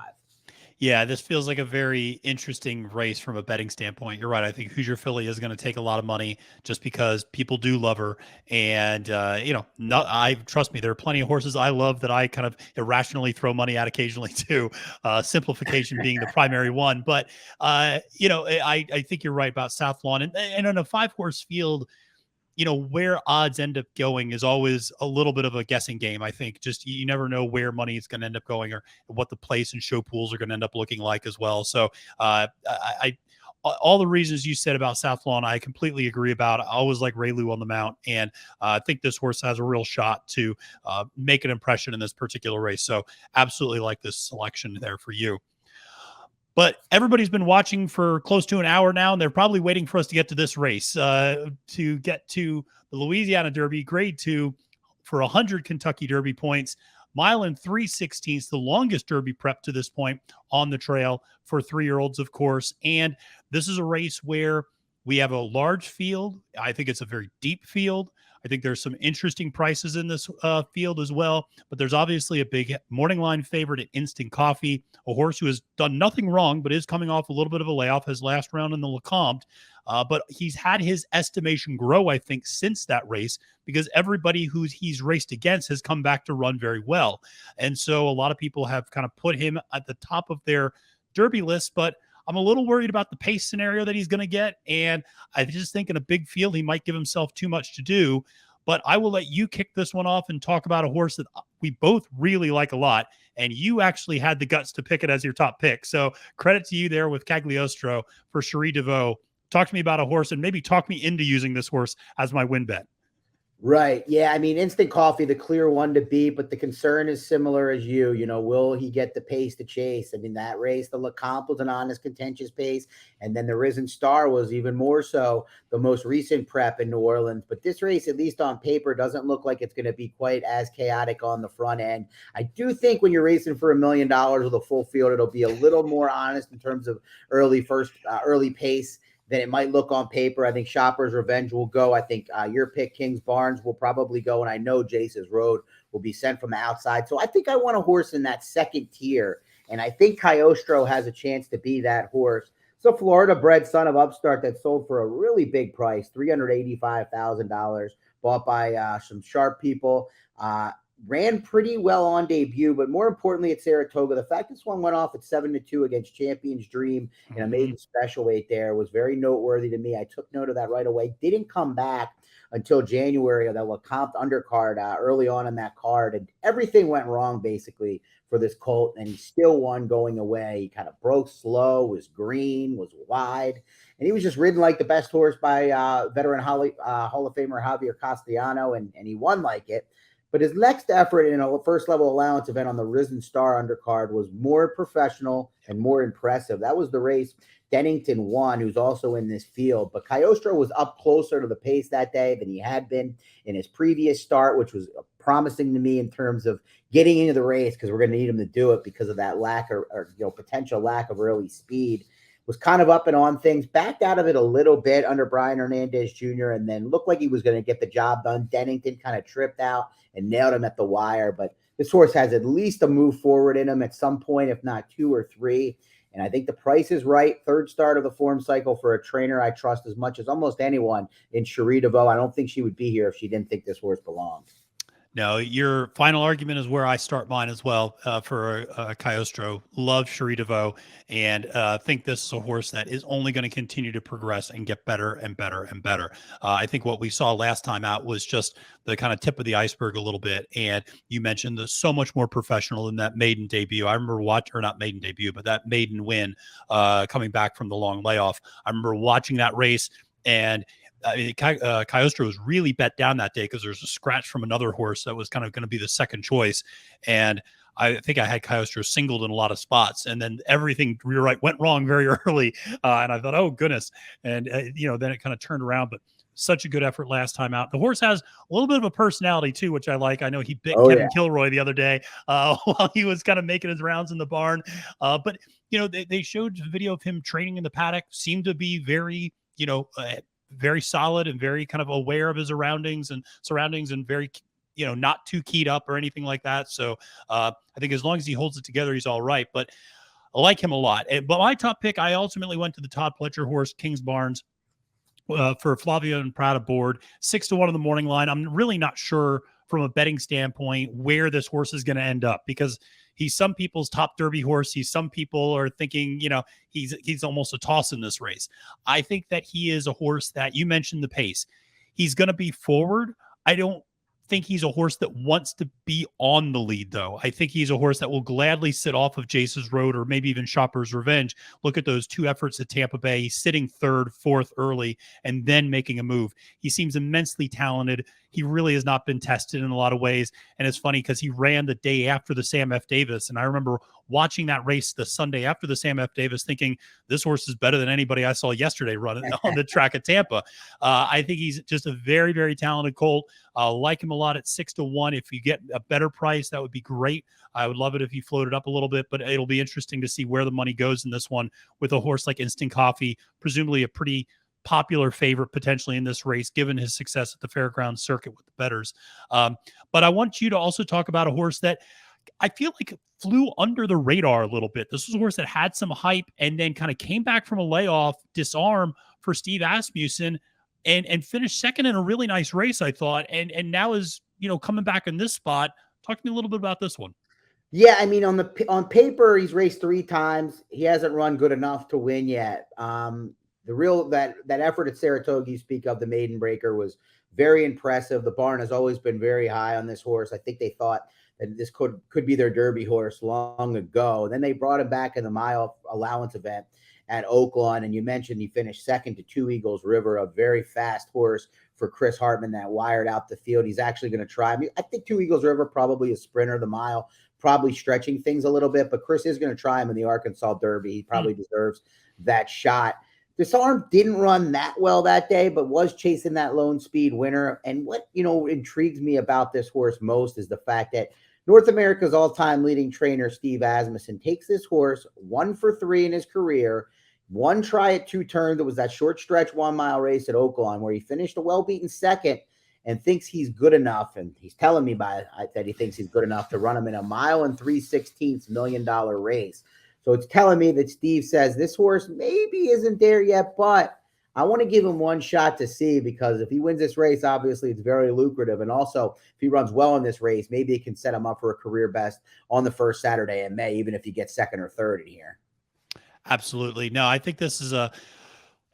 Yeah, this feels like a very interesting race from a betting standpoint. You're right. I think Who's Your Philly is going to take a lot of money just because people do love her. And, trust me, there are plenty of horses I love that I kind of irrationally throw money at occasionally too. Simplification being the primary one. But, I think you're right about South Lawn. And on a 5-horse field, where odds end up going is always a little bit of a guessing game. I think just you never know where money is going to end up going or what the place and show pools are going to end up looking like as well. So all the reasons you said about South Lawn, I completely agree about. I always like Raylu on the mount, and I think this horse has a real shot to make an impression in this particular race. So absolutely like this selection there for you. But everybody's been watching for close to an hour now, and they're probably waiting for us to get to this race, to get to the Louisiana Derby, Grade 2, for 100 Kentucky Derby points, 1 3/16, the longest Derby prep to this point on the trail for 3-year-olds, of course. And this is a race where we have a large field. I think it's a very deep field. I think there's some interesting prices in this field as well, but there's obviously a big morning line favorite at Instant Coffee, a horse who has done nothing wrong, but is coming off a little bit of a layoff, his last round in the Lecomte. But he's had his estimation grow, I think, since that race, because everybody who he's raced against has come back to run very well. And so a lot of people have kind of put him at the top of their Derby list, but I'm a little worried about the pace scenario that he's going to get. And I just think in a big field, he might give himself too much to do. But I will let you kick this one off and talk about a horse that we both really like a lot. And you actually had the guts to pick it as your top pick. So credit to you there with Cagliostro for Cherie DeVaux. Talk to me about a horse and maybe talk me into using this horse as my win bet. Right. Yeah. I mean, Instant Coffee, the clear one to beat, but the concern is similar as you. Will he get the pace to chase? I mean, that race, the LeComte was an honest, contentious pace. And then the Risen Star was even more so the most recent prep in New Orleans. But this race, at least on paper, doesn't look like it's going to be quite as chaotic on the front end. I do think when you're racing for $1 million with a full field, it'll be a little more honest in terms of early pace than it might look on paper. I think Shopper's Revenge will go. I think your pick, King's Barnes, will probably go. And I know Jace's Road will be sent from the outside. So I think I want a horse in that second tier. And I think Cagliostro has a chance to be that horse. So Florida bred son of Upstart that sold for a really big price, $385,000, bought by some sharp people. Ran pretty well on debut, but more importantly at Saratoga, the fact this one went off at 7-2 against Champion's Dream in a maiden special weight there was very noteworthy to me. I took note of that right away. Didn't come back until January of that LeComte undercard early on in that card, and everything went wrong basically for this colt, and he still won going away. He kind of broke slow, was green, was wide, and he was just ridden like the best horse by veteran Hall of Famer Javier Castellano, and he won like it. But his next effort in a first level allowance event on the Risen Star undercard was more professional and more impressive. That was the race Dennington won, who's also in this field. But Cagliostro was up closer to the pace that day than he had been in his previous start, which was promising to me in terms of getting into the race, because we're going to need him to do it because of that lack or potential lack of early speed. Was kind of up and on things, backed out of it a little bit under Brian Hernandez Jr., and then looked like he was going to get the job done. Dennington kind of tripped out and nailed him at the wire. But this horse has at least a move forward in him at some point, if not 2 or 3. And I think the price is right. Third start of the form cycle for a trainer I trust as much as almost anyone in Cherie DeVaux. I don't think she would be here if she didn't think this horse belonged. No, your final argument is where I start mine as well for Cagliostro. Love Cherie DeVaux and think this is a horse that is only going to continue to progress and get better and better and better. I think what we saw last time out was just the kind of tip of the iceberg a little bit. And you mentioned the so much more professional in that maiden debut. I remember or not maiden debut, but that maiden win coming back from the long layoff. I remember watching that race, and I mean, Cagliostro was really bet down that day because there's a scratch from another horse that was kind of going to be the second choice. And I think I had Cagliostro singled in a lot of spots, and then everything went wrong very early. And I thought, oh goodness. And, then it kind of turned around, but such a good effort last time out. The horse has a little bit of a personality too, which I like. I know he bit Kevin Kilroy the other day while he was kind of making his rounds in the barn. But they showed a video of him training in the paddock, seemed to be very, very solid and very kind of aware of his surroundings and very, not too keyed up or anything like that. So I think as long as he holds it together, he's all right. But I like him a lot. But my top pick, I ultimately went to the Todd Pletcher horse, King's Barnes, for Flavio and Prada board, 6-1 in the morning line. I'm really not sure from a betting standpoint where this horse is going to end up, because he's some people's top Derby horse. Some people are thinking, he's almost a toss in this race. I think that he is a horse that, you mentioned the pace. He's going to be forward. I don't think he's a horse that wants to be on the lead, though. I think he's a horse that will gladly sit off of Jace's Road or maybe even Shopper's Revenge. Look at those 2 efforts at Tampa Bay, sitting 3rd, 4th early, and then making a move. He seems immensely talented. He really has not been tested in a lot of ways. And it's funny because he ran the day after the Sam F. Davis. And I remember watching that race the Sunday after the Sam F. Davis thinking, this horse is better than anybody I saw yesterday running on the track at Tampa. I think he's just a very, very talented colt. Like him a lot at 6-1. If you get a better price, that would be great. I would love it if he floated up a little bit, but it'll be interesting to see where the money goes in this one with a horse like Instant Coffee, presumably a pretty popular favorite potentially in this race, given his success at the Fairgrounds circuit with the bettors. But I want you to also talk about a horse that I feel like flew under the radar a little bit. This was a horse that had some hype and then kind of came back from a layoff, disarm for Steve Asmussen, and finished second in a really nice race, I thought. And now is, coming back in this spot. Talk to me a little bit about this one. Yeah, I mean, on paper, he's raced 3 times. He hasn't run good enough to win yet. The real that effort at Saratoga you speak of, the maiden breaker, was very impressive. The barn has always been very high on this horse. I think they thought that this could be their Derby horse long ago. Then they brought him back in the mile allowance event at Oaklawn, and you mentioned he finished second to Two Eagles River, a very fast horse for Chris Hartman that wired out the field. He's actually going to try. I mean, I think Two Eagles River probably a sprinter. The mile probably stretching things a little bit, but Chris is going to try him in the Arkansas Derby. He probably deserves that shot. Disarm didn't run that well that day, but was chasing that lone speed winner. And what, intrigues me about this horse most is the fact that North America's all-time leading trainer, Steve Asmussen, takes this horse 1 for 3 in his career. One try at 2 turns. It was that short stretch 1 mile race at Oaklawn where he finished a well-beaten second and thinks he's good enough. And he's telling me that he thinks he's good enough to run him in a 1.316 million race. So it's telling me that Steve says this horse maybe isn't there yet, but I want to give him one shot to see, because if he wins this race, obviously it's very lucrative. And also, if he runs well in this race, maybe it can set him up for a career best on the first Saturday in May, even if he gets second or third in here. Absolutely. No, I think this is a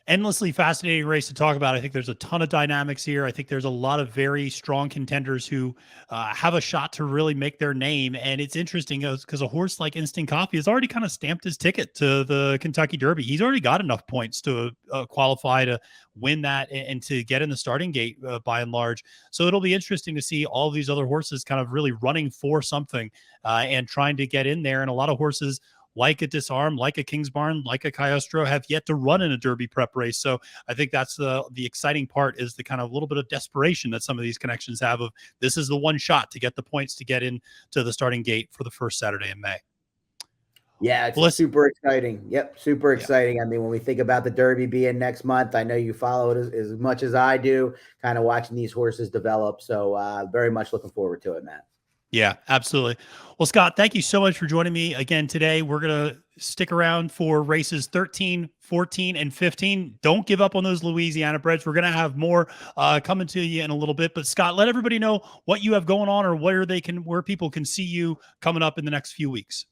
endlessly fascinating race to talk about. I think there's a ton of dynamics here. I think there's a lot of very strong contenders who have a shot to really make their name. And it's interesting because a horse like Instant Coffee has already kind of stamped his ticket to the Kentucky Derby. He's already got enough points to qualify to win that and to get in the starting gate by and large. So it'll be interesting to see all these other horses kind of really running for something and trying to get in there. And a lot of horses like a Disarm, like a Kingsbarn, like a Cagliostro have yet to run in a Derby prep race. So I think that's the exciting part, is the kind of little bit of desperation that some of these connections have of this is the one shot to get the points to get into the starting gate for the first Saturday in May. Yeah, it's super exciting. Yep, super exciting. Yeah. I mean, when we think about the Derby being next month, I know you follow it as much as I do, kind of watching these horses develop. So very much looking forward to it, Matt. Yeah, absolutely. Well, Scott, thank you so much for joining me again today. We're going to stick around for races 13, 14, and 15. Don't give up on those Louisiana breds. We're going to have more coming to you in a little bit. But Scott, let everybody know what you have going on, or where people can see you coming up in the next few weeks.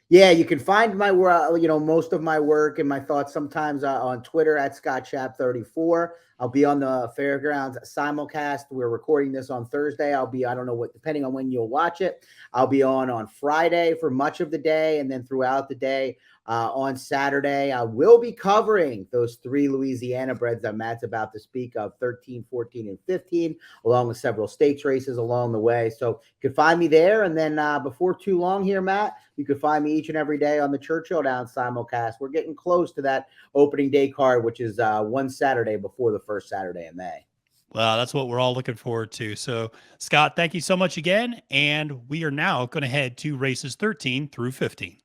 Yeah, you can find my most of my work and my thoughts sometimes on Twitter at ScottChap34. I'll be on the Fairgrounds simulcast. We're recording this on Thursday. I don't know depending on when you'll watch it. I'll be on Friday for much of the day, and then throughout the day on Saturday. I will be covering those 3 Louisiana breds that Matt's about to speak of, 13, 14, and 15, along with several stakes races along the way. So you can find me there. And then before too long here, Matt, you can find me each and every day on the Churchill Down simulcast. We're getting close to that opening day card, which is one Saturday before the first Saturday in May. Well, that's what we're all looking forward to. So, Scott, thank you so much again. And we are now going to head to races 13 through 15.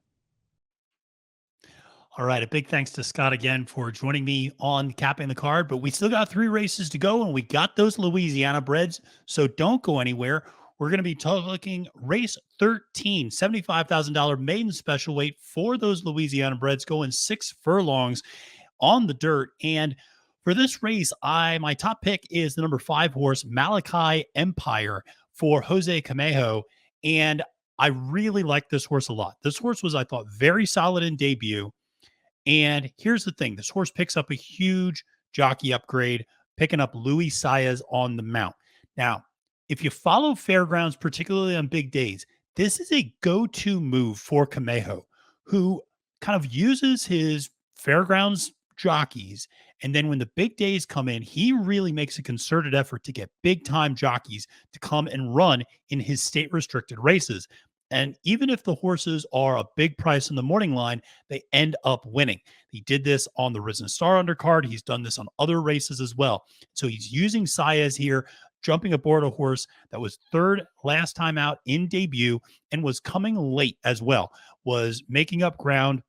All right. A big thanks to Scott again for joining me on Capping the Card. But we still got 3 races to go, and we got those Louisiana breds. So don't go anywhere. We're going to be talking race 13, $75,000 maiden special weight for those Louisiana breds, going 6 furlongs on the dirt. And for this race, my top pick is the number 5 horse, Malachi Empire, for Jose Camejo. And I really like this horse a lot. This horse was, I thought, very solid in debut. And here's the thing. This horse picks up a huge jockey upgrade, picking up Louis Saez on the mount. Now, if you follow Fairgrounds, particularly on big days, this is a go-to move for Camejo, who kind of uses his Fairgrounds jockeys. And then when the big days come in, he really makes a concerted effort to get big-time jockeys to come and run in his state-restricted races. And even if the horses are a big price in the morning line, they end up winning. He did this on the Risen Star undercard. He's done this on other races as well. So he's using Saez here, jumping aboard a horse that was 3rd last time out in debut and was coming late as well, was making up ground.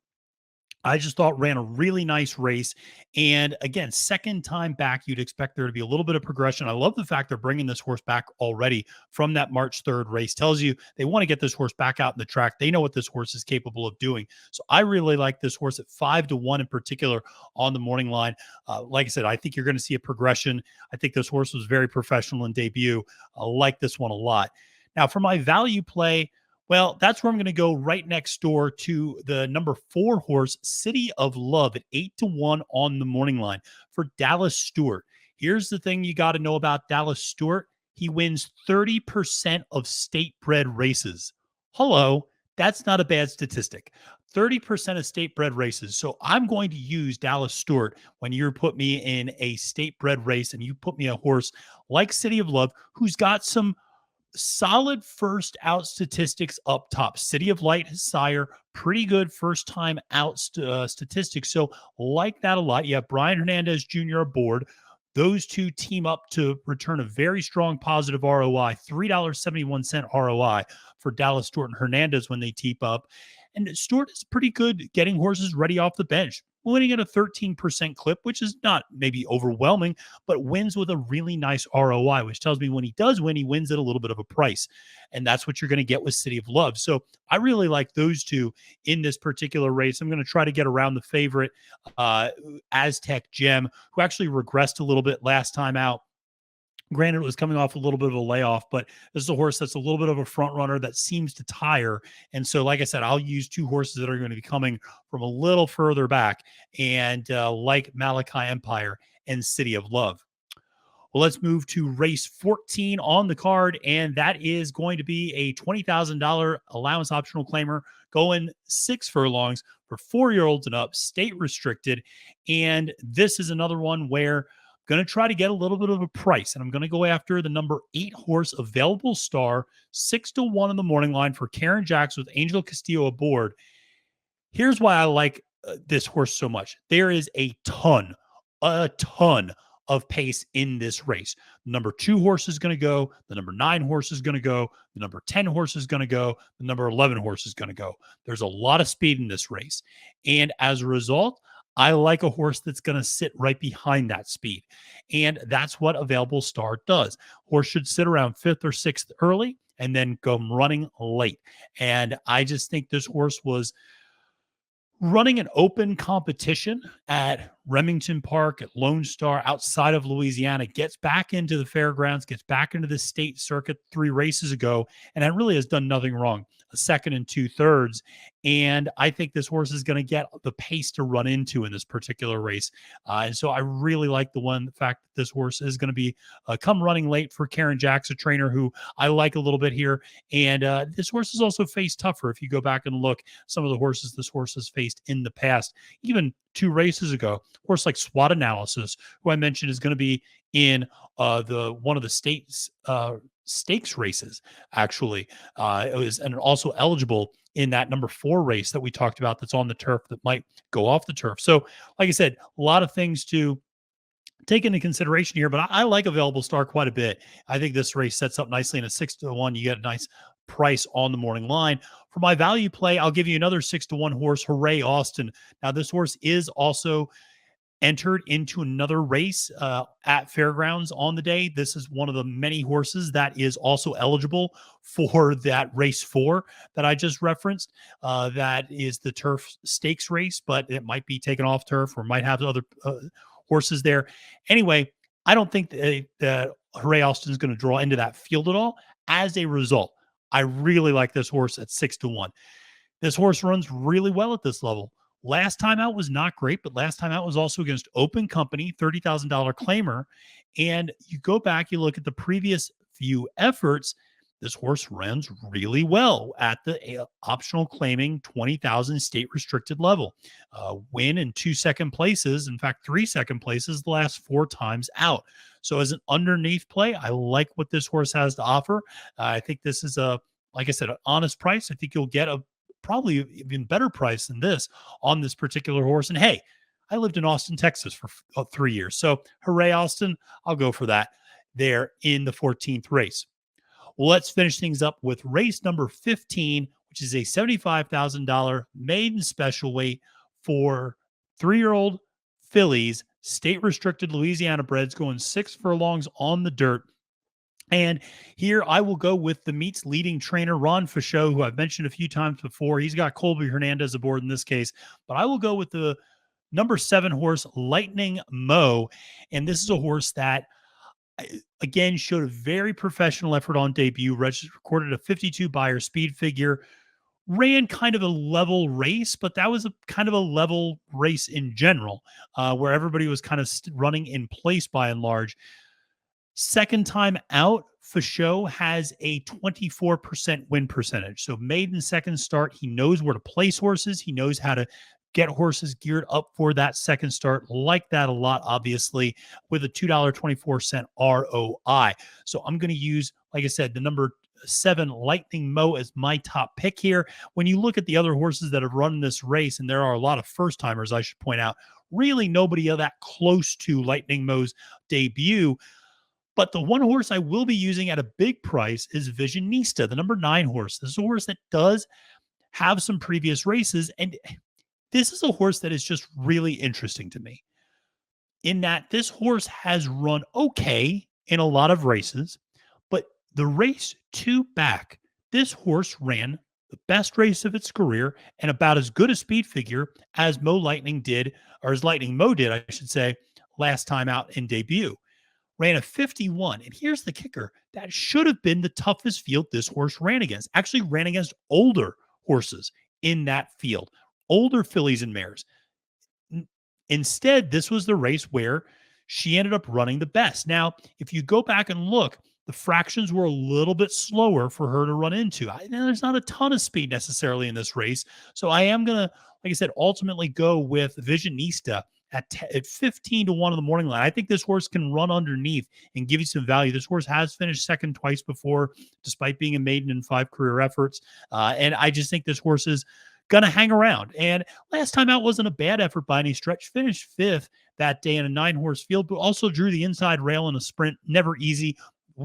I just thought ran a really nice race. And again, second time back, you'd expect there to be a little bit of progression. I love the fact they're bringing this horse back already from that March 3rd race. Tells you they want to get this horse back out in the track. They know what this horse is capable of doing. So I really like this horse at 5-1 in particular on the morning line. Like I said, I think you're going to see a progression. I think this horse was very professional in debut. I like this one a lot. Now, for my value play, Well, that's where I'm going to go right next door to the number 4 horse, City of Love, at 8-1 on the morning line for Dallas Stewart. Here's the thing you got to know about Dallas Stewart. He wins 30% of state bred races. Hello, that's not a bad statistic. 30% of state bred races. So I'm going to use Dallas Stewart when you put me in a state bred race and you put me a horse like City of Love, who's got some solid first out statistics up top. City of Light, his sire, pretty good first time out statistics. So, like that a lot. You have Brian Hernandez Jr. aboard. Those two team up to return a very strong positive ROI, $3.71 ROI for Dallas Stewart and Hernandez when they team up. And Stewart is pretty good getting horses ready off the bench, winning at a 13% clip, which is not maybe overwhelming, but wins with a really nice ROI, which tells me when he does win, he wins at a little bit of a price. And that's what you're going to get with City of Love. So I really like those two in this particular race. I'm going to try to get around the favorite, Aztec Gem, who actually regressed a little bit last time out. Granted, it was coming off a little bit of a layoff, but this is a horse that's a little bit of a front runner that seems to tire. And so, like I said, I'll use two horses that are going to be coming from a little further back, and like Malachi Empire and City of Love. Well, let's move to race 14 on the card, and that is going to be a $20,000 allowance optional claimer going 6 furlongs for 4-year-olds and up, state restricted. And this is another one where going to try to get a little bit of a price, and I'm going to go after the number 8 horse, Available Star, 6-1 in the morning line for Karen Jacks with Angel Castillo aboard. Here's why I like this horse so much. There is a ton of pace in this race. The number 2 horse is going to go. The number 9 horse is going to go. The number 10 horse is going to go. The number 11 horse is going to go. There's a lot of speed in this race. And as a result, I like a horse that's going to sit right behind that speed. And that's what Available Star does. Horse should sit around 5th or 6th early and then go running late. And I just think this horse was running an open competition at Remington Park, at Lone Star, outside of Louisiana, gets back into the fairgrounds, gets back into the state circuit 3 races ago, and it really has done nothing wrong. A 2nd and 2/3. And I think this horse is going to get the pace to run into in this particular race. And so I really like the fact that this horse is going to be come running late for Karen Jacks, a trainer who I like a little bit here. And this horse has also faced tougher. If you go back and look, some of the horses this horse has faced in the past, even 2 races ago, horse like SWOT Analysis, who I mentioned is going to be in one of the state's stakes races, actually. It was and also eligible in that number 4 race that we talked about that's on the turf that might go off the turf. So, like I said, a lot of things to take into consideration here, but I like Available Star quite a bit. I think this race sets up nicely in a 6-1. You get a nice price on the morning line. For my value play, I'll give you another 6-1 horse, Hooray Austin. Now, this horse is also entered into another race at Fairgrounds on the day. This is one of the many horses that is also eligible for that race 4 that I just referenced. That is the turf stakes race, but it might be taken off turf or might have other horses there. Anyway, I don't think that Hooray Austin is going to draw into that field at all. As a result, I really like this horse at 6-1. This horse runs really well at this level. Last time out was not great, but last time out was also against Open Company, $30,000 claimer. And you go back, you look at the previous few efforts, this horse runs really well at the optional claiming 20,000 state restricted level. Win in 2 second places, in fact, 3 second places the last 4 times out. So as an underneath play, I like what this horse has to offer. I think this is like I said, an honest price. I think you'll get a probably even better price than this on this particular horse. And hey, I lived in Austin, Texas for 3 years. So Hooray Austin, I'll go for that there in the 14th race. Well, let's finish things up with race number 15, which is a $75,000 maiden special weight for 3-year-old fillies, state restricted Louisiana breds, going 6 furlongs on the dirt. And here I will go with the meet's leading trainer, Ron Fichot, who I've mentioned a few times before. He's got Colby Hernandez aboard in this case, but I will go with the number 7 horse, Lightning Mo. And this is a horse that Again, showed a very professional effort on debut, recorded a 52 Beyer speed figure, ran kind of a level race, but that was a kind of a level race in general, where everybody was kind of running in place by and large. Second time out, Fachot has a 24% win percentage. So maiden second start, he knows where to place horses. He knows how to get horses geared up for that second start. Like that a lot, obviously, with a $2.24 ROI. So I'm going to use, like I said, the number 7 Lightning Mo as my top pick here. When you look at the other horses that have run this race, and there are a lot of first timers, I should point out, really nobody that close to Lightning Mo's debut. But the one horse I will be using at a big price is Visionista, the number 9 horse. This is a horse that does have some previous races. And this is a horse that is just really interesting to me in that this horse has run okay in a lot of races, but the race 2 back, this horse ran the best race of its career and about as good a speed figure as Lightning did, or as Lightning Mo did, I should say, last time out in debut. Ran a 51. And here's the kicker. That should have been the toughest field this horse ran against. Actually ran against older horses in that field, older fillies and mares. Instead, this was the race where she ended up running the best. Now, if you go back and look, the fractions were a little bit slower for her to run into. There's not a ton of speed necessarily in this race. So I am going to, like I said, ultimately go with Visionista at 15 to 1 in the morning line. I think this horse can run underneath and give you some value. This horse has finished second twice before, despite being a maiden in 5 career efforts. And I just think this horse is going to hang around. And last time out wasn't a bad effort by any stretch. Finished 5th that day in a 9-horse field, but also drew the inside rail in a sprint. Never easy.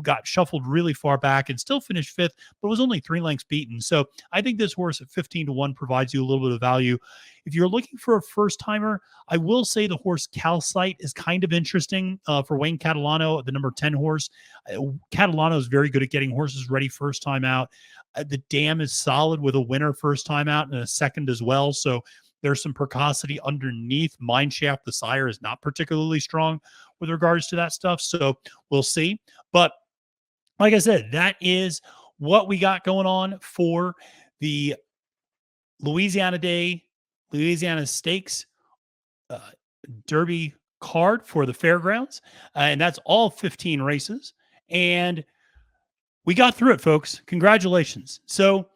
Got shuffled really far back and still finished 5th, but was only 3 lengths beaten. So I think this horse at 15 to 1 provides you a little bit of value. If you're looking for a first timer, I will say the horse Calcite is kind of interesting for Wayne Catalano, the number 10 horse. Catalano is very good at getting horses ready first time out. The dam is solid with a winner first time out and a second as well. So there's some precocity underneath. Mineshaft, the sire, is not particularly strong with regards to that stuff. So we'll see. But like I said, that is what we got going on for the Louisiana Day, Louisiana Stakes Derby card for the fairgrounds. And that's all 15 races. And we got through it, folks. Congratulations. So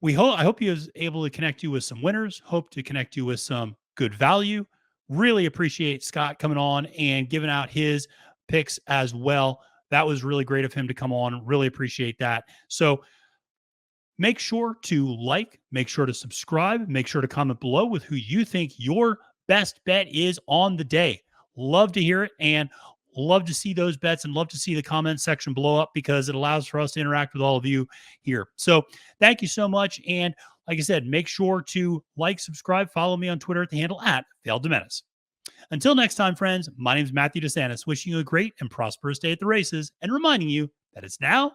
I hope you was able to connect you with some winners, hope to connect you with some good value. Really appreciate Scott coming on and giving out his picks as well. That was really great of him to come on. Really appreciate that. So make sure to like, make sure to subscribe, make sure to comment below with who you think your best bet is on the day. Love to hear it and love to see those bets and love to see the comment section blow up because it allows for us to interact with all of you here. So thank you so much. And like I said, make sure to like, subscribe, follow me on Twitter at the handle at Failed to Menace. Until next time, friends, my name is Matthew DeSantis, wishing you a great and prosperous day at the races and reminding you that it's now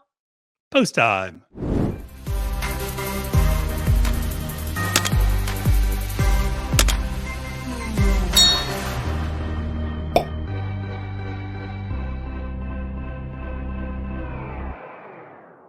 post time.